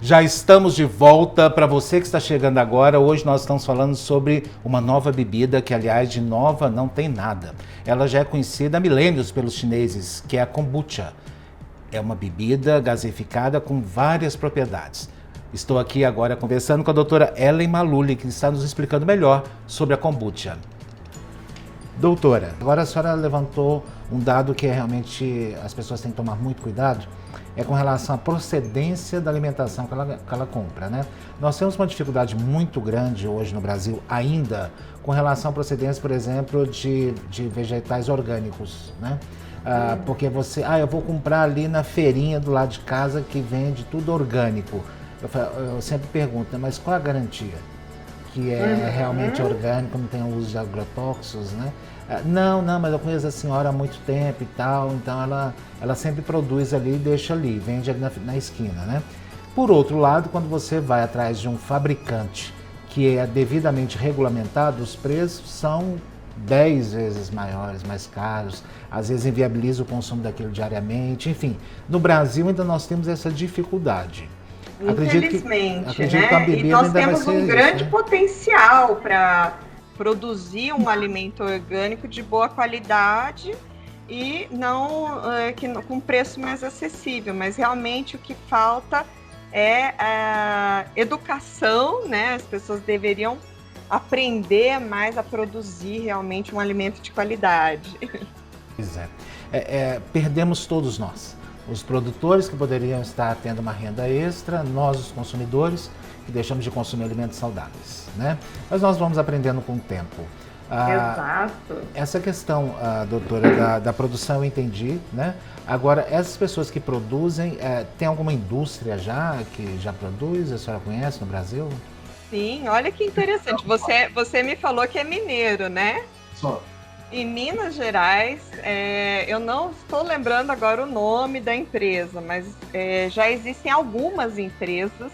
Já estamos de volta. Para você que está chegando agora, hoje nós estamos falando sobre uma nova bebida que, aliás, de nova não tem nada. Ela já é conhecida há milênios pelos chineses, que é a kombucha. É uma bebida gaseificada com várias propriedades. Estou aqui agora conversando com a doutora Ellen Maluli, que está nos explicando melhor sobre a kombucha. Doutora, agora a senhora levantou um dado que realmente as pessoas têm que tomar muito cuidado, é com relação à procedência da alimentação que ela compra, né? Nós temos uma dificuldade muito grande hoje no Brasil ainda com relação à procedência, por exemplo, de vegetais orgânicos, né? Porque eu vou comprar ali na feirinha do lado de casa que vende tudo orgânico. Eu sempre pergunto, mas qual a garantia? que é realmente orgânico, não tem o uso de agrotóxicos, né? Não, mas eu conheço a senhora há muito tempo e tal, então ela sempre produz ali e deixa ali, vende ali na esquina, né? Por outro lado, quando você vai atrás de um fabricante que é devidamente regulamentado, os preços são 10 vezes maiores, mais caros, às vezes inviabiliza o consumo daquilo diariamente, enfim. No Brasil ainda nós temos essa dificuldade. Infelizmente, acredito né? que a bebida e nós ainda temos vai ser um grande né? potencial para produzir um alimento orgânico de boa qualidade e não com preço mais acessível, mas realmente o que falta é a educação, né? As pessoas deveriam aprender mais a produzir realmente um alimento de qualidade. Pois é. Perdemos todos nós. Os produtores que poderiam estar tendo uma renda extra, nós os consumidores que deixamos de consumir alimentos saudáveis, né? Mas nós vamos aprendendo com o tempo. Exato. Essa questão, doutora, da produção eu entendi, né? Agora, essas pessoas que produzem, tem alguma indústria já que já produz? A senhora conhece no Brasil? Sim, olha que interessante. Você me falou que é mineiro, né? Só. Em Minas Gerais, eu não estou lembrando agora o nome da empresa, mas já existem algumas empresas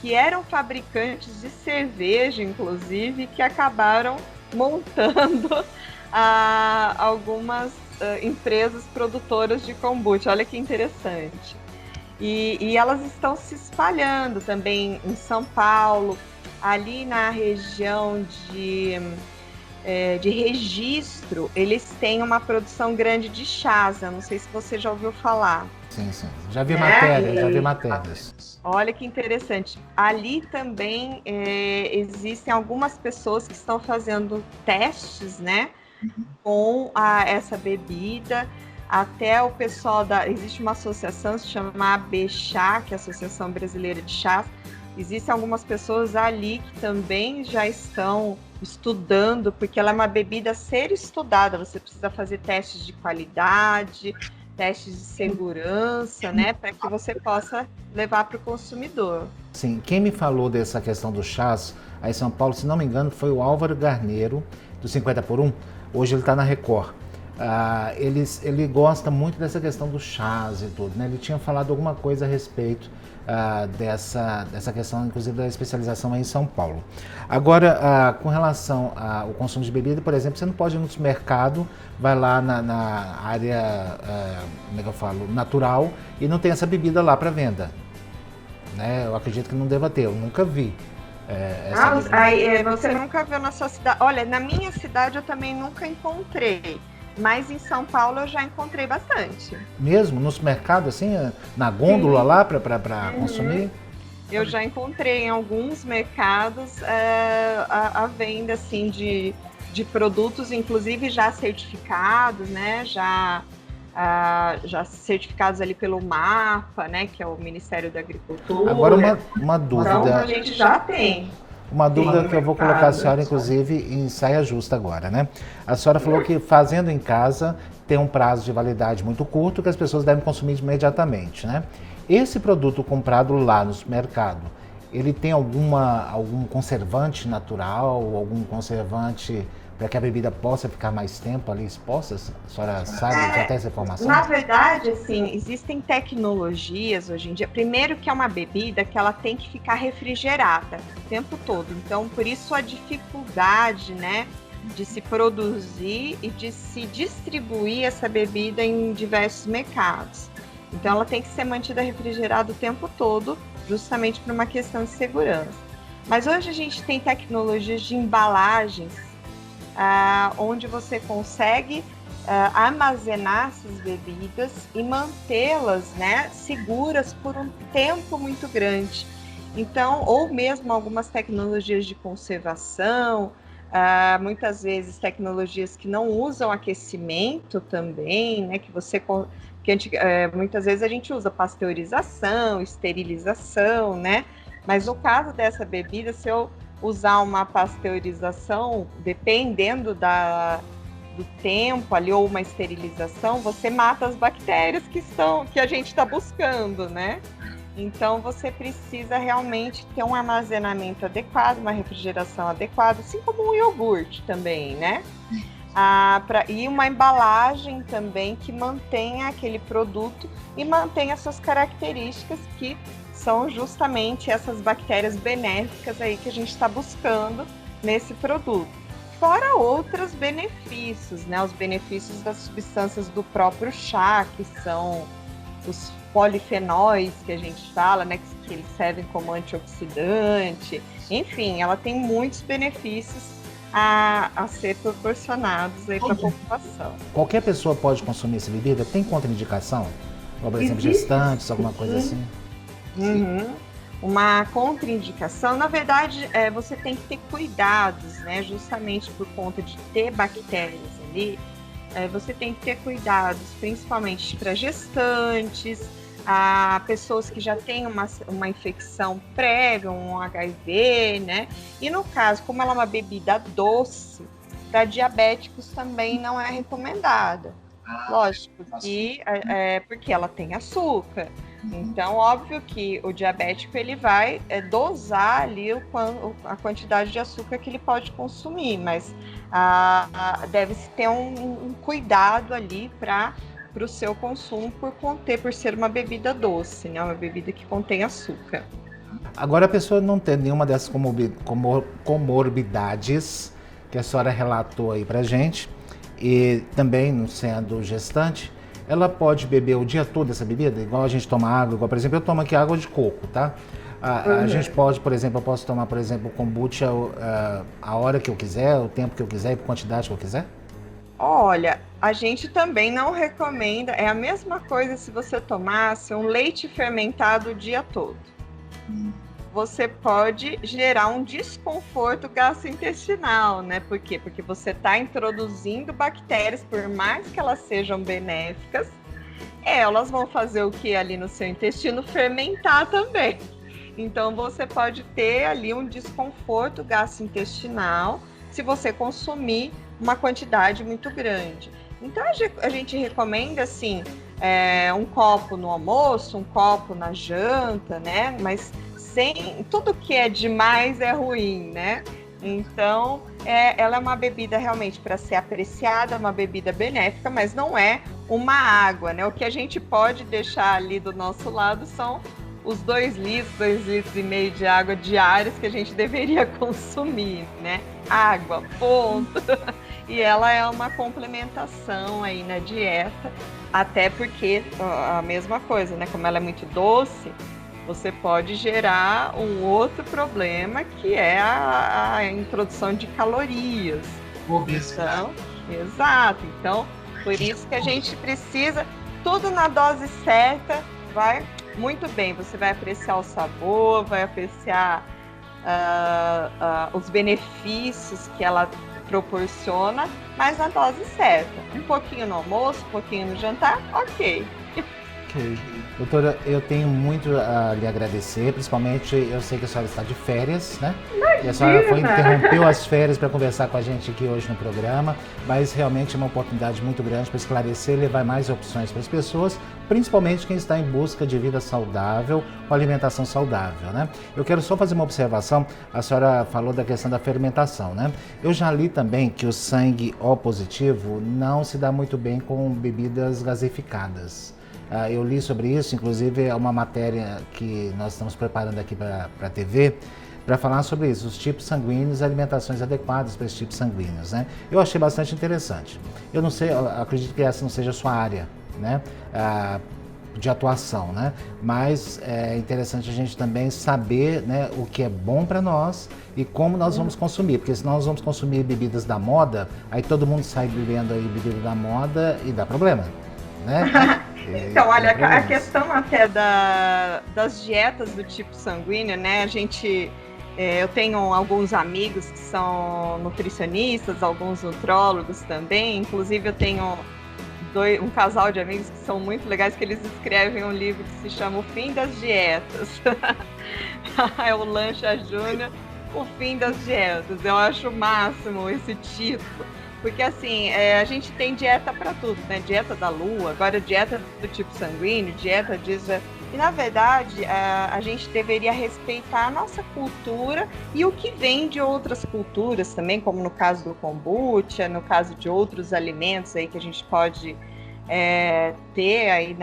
que eram fabricantes de cerveja, inclusive, que acabaram montando algumas empresas produtoras de kombucha. Olha que interessante. E elas estão se espalhando também em São Paulo, ali na região de Registro, eles têm uma produção grande de chás. Eu não sei se você já ouviu falar. Sim. Já vi matérias. Olha que interessante. Ali também existem algumas pessoas que estão fazendo testes, né, com essa bebida. Até o pessoal existe uma associação que se chama ABChá, que é a Associação Brasileira de Chás. Existem algumas pessoas ali que também já estão estudando, porque ela é uma bebida a ser estudada. Você precisa fazer testes de qualidade, testes de segurança, né, para que você possa levar para o consumidor. Sim, quem me falou dessa questão do chás aí em São Paulo, se não me engano, foi o Álvaro Garneiro, do 50 por 1. Hoje ele está na Record. Ele gosta muito dessa questão do chás e tudo, né? Ele tinha falado alguma coisa a respeito dessa questão, inclusive da especialização aí em São Paulo. Agora, com relação ao consumo de bebida, por exemplo, você não pode ir no supermercado, vai lá na área, como é que eu falo, natural, e não tem essa bebida lá para venda, né? Eu acredito que não deva ter, eu nunca vi. Você nunca viu na sua cidade? Olha, na minha cidade eu também nunca encontrei. Mas em São Paulo eu já encontrei bastante. Mesmo? No supermercado, assim, na gôndola lá para consumir? Eu já encontrei em alguns mercados a venda assim, de produtos, inclusive já certificados, né? Já certificados ali pelo MAPA, né? Que é o Ministério da Agricultura. Agora uma dúvida. Então a gente já tem. Uma dúvida que eu vou colocar a senhora, inclusive, em saia justa agora, né? A senhora falou que fazendo em casa tem um prazo de validade muito curto que as pessoas devem consumir imediatamente, né? Esse produto comprado lá no supermercado, ele tem algum conservante natural, algum conservante para que a bebida possa ficar mais tempo ali exposta? A senhora sabe, já tem essa informação? Na verdade, assim, existem tecnologias hoje em dia. Primeiro que é uma bebida que ela tem que ficar refrigerada o tempo todo. Então, por isso a dificuldade, né, de se produzir e de se distribuir essa bebida em diversos mercados. Então, ela tem que ser mantida refrigerada o tempo todo, justamente por uma questão de segurança. Mas hoje a gente tem tecnologias de embalagens, onde você consegue armazenar essas bebidas e mantê-las, né, seguras por um tempo muito grande. Então, ou mesmo algumas tecnologias de conservação, muitas vezes tecnologias que não usam aquecimento também, né, muitas vezes a gente usa pasteurização, esterilização, né, mas no caso dessa bebida, se eu usar uma pasteurização, dependendo do tempo ali, ou uma esterilização, você mata as bactérias que a gente está buscando, né? Então você precisa realmente ter um armazenamento adequado, uma refrigeração adequada, assim como um iogurte também, né? E uma embalagem também que mantenha aquele produto e mantenha suas características, que são justamente essas bactérias benéficas aí que a gente está buscando nesse produto. Fora outros benefícios, né? Os benefícios das substâncias do próprio chá, que são os polifenóis que a gente fala, né? Que eles servem como antioxidante. Enfim, ela tem muitos benefícios a ser proporcionados aí para a população. Qualquer pessoa pode consumir essa bebida? Tem contraindicação? Ou, por exemplo, gestantes, alguma coisa assim? Uhum. Uma contraindicação, na verdade, você tem que ter cuidados, né? Justamente por conta de ter bactérias ali, você tem que ter cuidados, principalmente para gestantes, a pessoas que já têm uma infecção prévia, um HIV, né? E no caso, como ela é uma bebida doce, para diabéticos também não é recomendada. Lógico que porque ela tem açúcar. Então, óbvio que o diabético ele vai dosar ali a quantidade de açúcar que ele pode consumir, mas deve-se ter um cuidado ali para o seu consumo por ser uma bebida doce, né? Uma bebida que contém açúcar. Agora, a pessoa não tem nenhuma dessas comorbidades que a senhora relatou aí pra gente, e também não sendo gestante, ela pode beber o dia todo essa bebida? Igual a gente toma água, igual, por exemplo, eu tomo aqui água de coco, tá? A gente pode, por exemplo, eu posso tomar, por exemplo, kombucha a hora que eu quiser, o tempo que eu quiser e por quantidade que eu quiser? Olha, a gente também não recomenda, é a mesma coisa se você tomasse um leite fermentado o dia todo. Você pode gerar um desconforto gastrointestinal, né? Por quê? Porque você está introduzindo bactérias, por mais que elas sejam benéficas, elas vão fazer o que ali no seu intestino? Fermentar também. Então você pode ter ali um desconforto gastrointestinal se você consumir uma quantidade muito grande. Então a gente recomenda assim, um copo no almoço, um copo na janta, né? Mas tudo que é demais é ruim, né? Então, ela é uma bebida realmente para ser apreciada, uma bebida benéfica, mas não é uma água, né? O que a gente pode deixar ali do nosso lado são os 2 litros e meio de água diários que a gente deveria consumir, né? Água, ponto. E ela é uma complementação aí na dieta, até porque a mesma coisa, né? Como ela é muito doce, você pode gerar um outro problema, que é a introdução de calorias. Obesidade. Exato. Então, por isso que a gente precisa, tudo na dose certa, vai muito bem. Você vai apreciar o sabor, vai apreciar os benefícios que ela proporciona, mas na dose certa. Um pouquinho no almoço, um pouquinho no jantar, ok. Doutora, eu tenho muito a lhe agradecer, principalmente eu sei que a senhora está de férias, né? E a senhora interrompeu as férias para conversar com a gente aqui hoje no programa, mas realmente é uma oportunidade muito grande para esclarecer e levar mais opções para as pessoas, principalmente quem está em busca de vida saudável, com alimentação saudável, né? Eu quero só fazer uma observação, a senhora falou da questão da fermentação, né? Eu já li também que o sangue O positivo não se dá muito bem com bebidas gaseificadas. Eu li sobre isso, inclusive é uma matéria que nós estamos preparando aqui para a TV, para falar sobre isso, os tipos sanguíneos e alimentações adequadas para esses tipos sanguíneos, né? Eu achei bastante interessante. Eu não sei, eu acredito que essa não seja a sua área, né? De atuação, né? Mas é interessante a gente também saber, né, o que é bom para nós e como nós vamos consumir, porque se nós vamos consumir bebidas da moda, aí todo mundo sai bebendo aí bebida da moda e dá problema, né? Então, olha, a questão até das dietas do tipo sanguíneo, né? Eu tenho alguns amigos que são nutricionistas, alguns nutrólogos também. Inclusive, eu tenho um casal de amigos que são muito legais, que eles escrevem um livro que se chama O Fim das Dietas. É o Lancha Júnior, O Fim das Dietas. Eu acho o máximo esse título. Porque assim, a gente tem dieta para tudo, né? Dieta da lua, agora dieta do tipo sanguíneo, dieta disso. E, na verdade, a gente deveria respeitar a nossa cultura e o que vem de outras culturas também, como no caso do kombucha, no caso de outros alimentos aí que a gente pode ter aí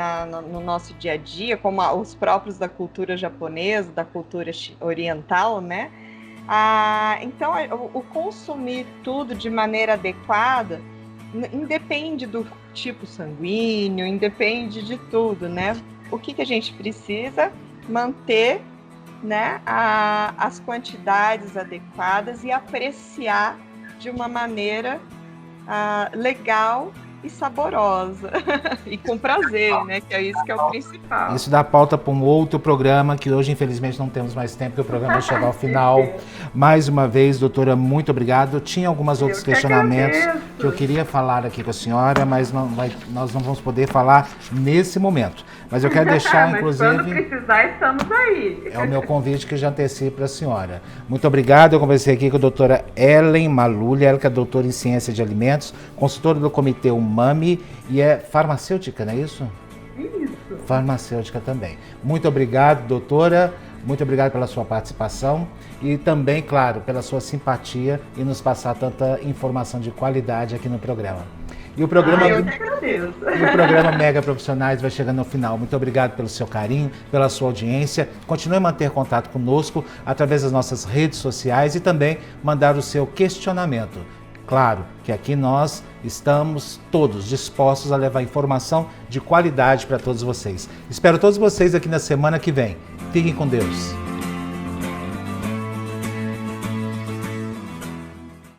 no nosso dia a dia, como os próprios da cultura japonesa, da cultura oriental, né? Então, o consumir tudo de maneira adequada independe do tipo sanguíneo, independe de tudo, né? O que a gente precisa? Manter, né, as quantidades adequadas e apreciar de uma maneira legal e saborosa e com prazer, né? Que é isso que é o principal. Isso dá pauta para um outro programa que hoje, infelizmente, não temos mais tempo, porque o programa vai chegar ao final. Mais uma vez, doutora, muito obrigado. Tinha alguns outros questionamentos que eu queria falar aqui com a senhora, mas nós não vamos poder falar nesse momento. Mas eu quero deixar, inclusive... Quando precisar, estamos aí. É o meu convite que já antecipo para a senhora. Muito obrigado. Eu conversei aqui com a doutora Ellen Malulli, ela que é doutora em Ciência de Alimentos, consultora do Comitê Umami e é farmacêutica, não é isso? Isso. Farmacêutica também. Muito obrigado, doutora. Muito obrigado pela sua participação e também, claro, pela sua simpatia e nos passar tanta informação de qualidade aqui no programa. E o programa, eu que agradeço. E o programa Mega Profissionais vai chegando ao final. Muito obrigado pelo seu carinho, pela sua audiência. Continue a manter contato conosco através das nossas redes sociais e também mandar o seu questionamento. Claro que aqui nós estamos todos dispostos a levar informação de qualidade para todos vocês. Espero todos vocês aqui na semana que vem. Fiquem com Deus.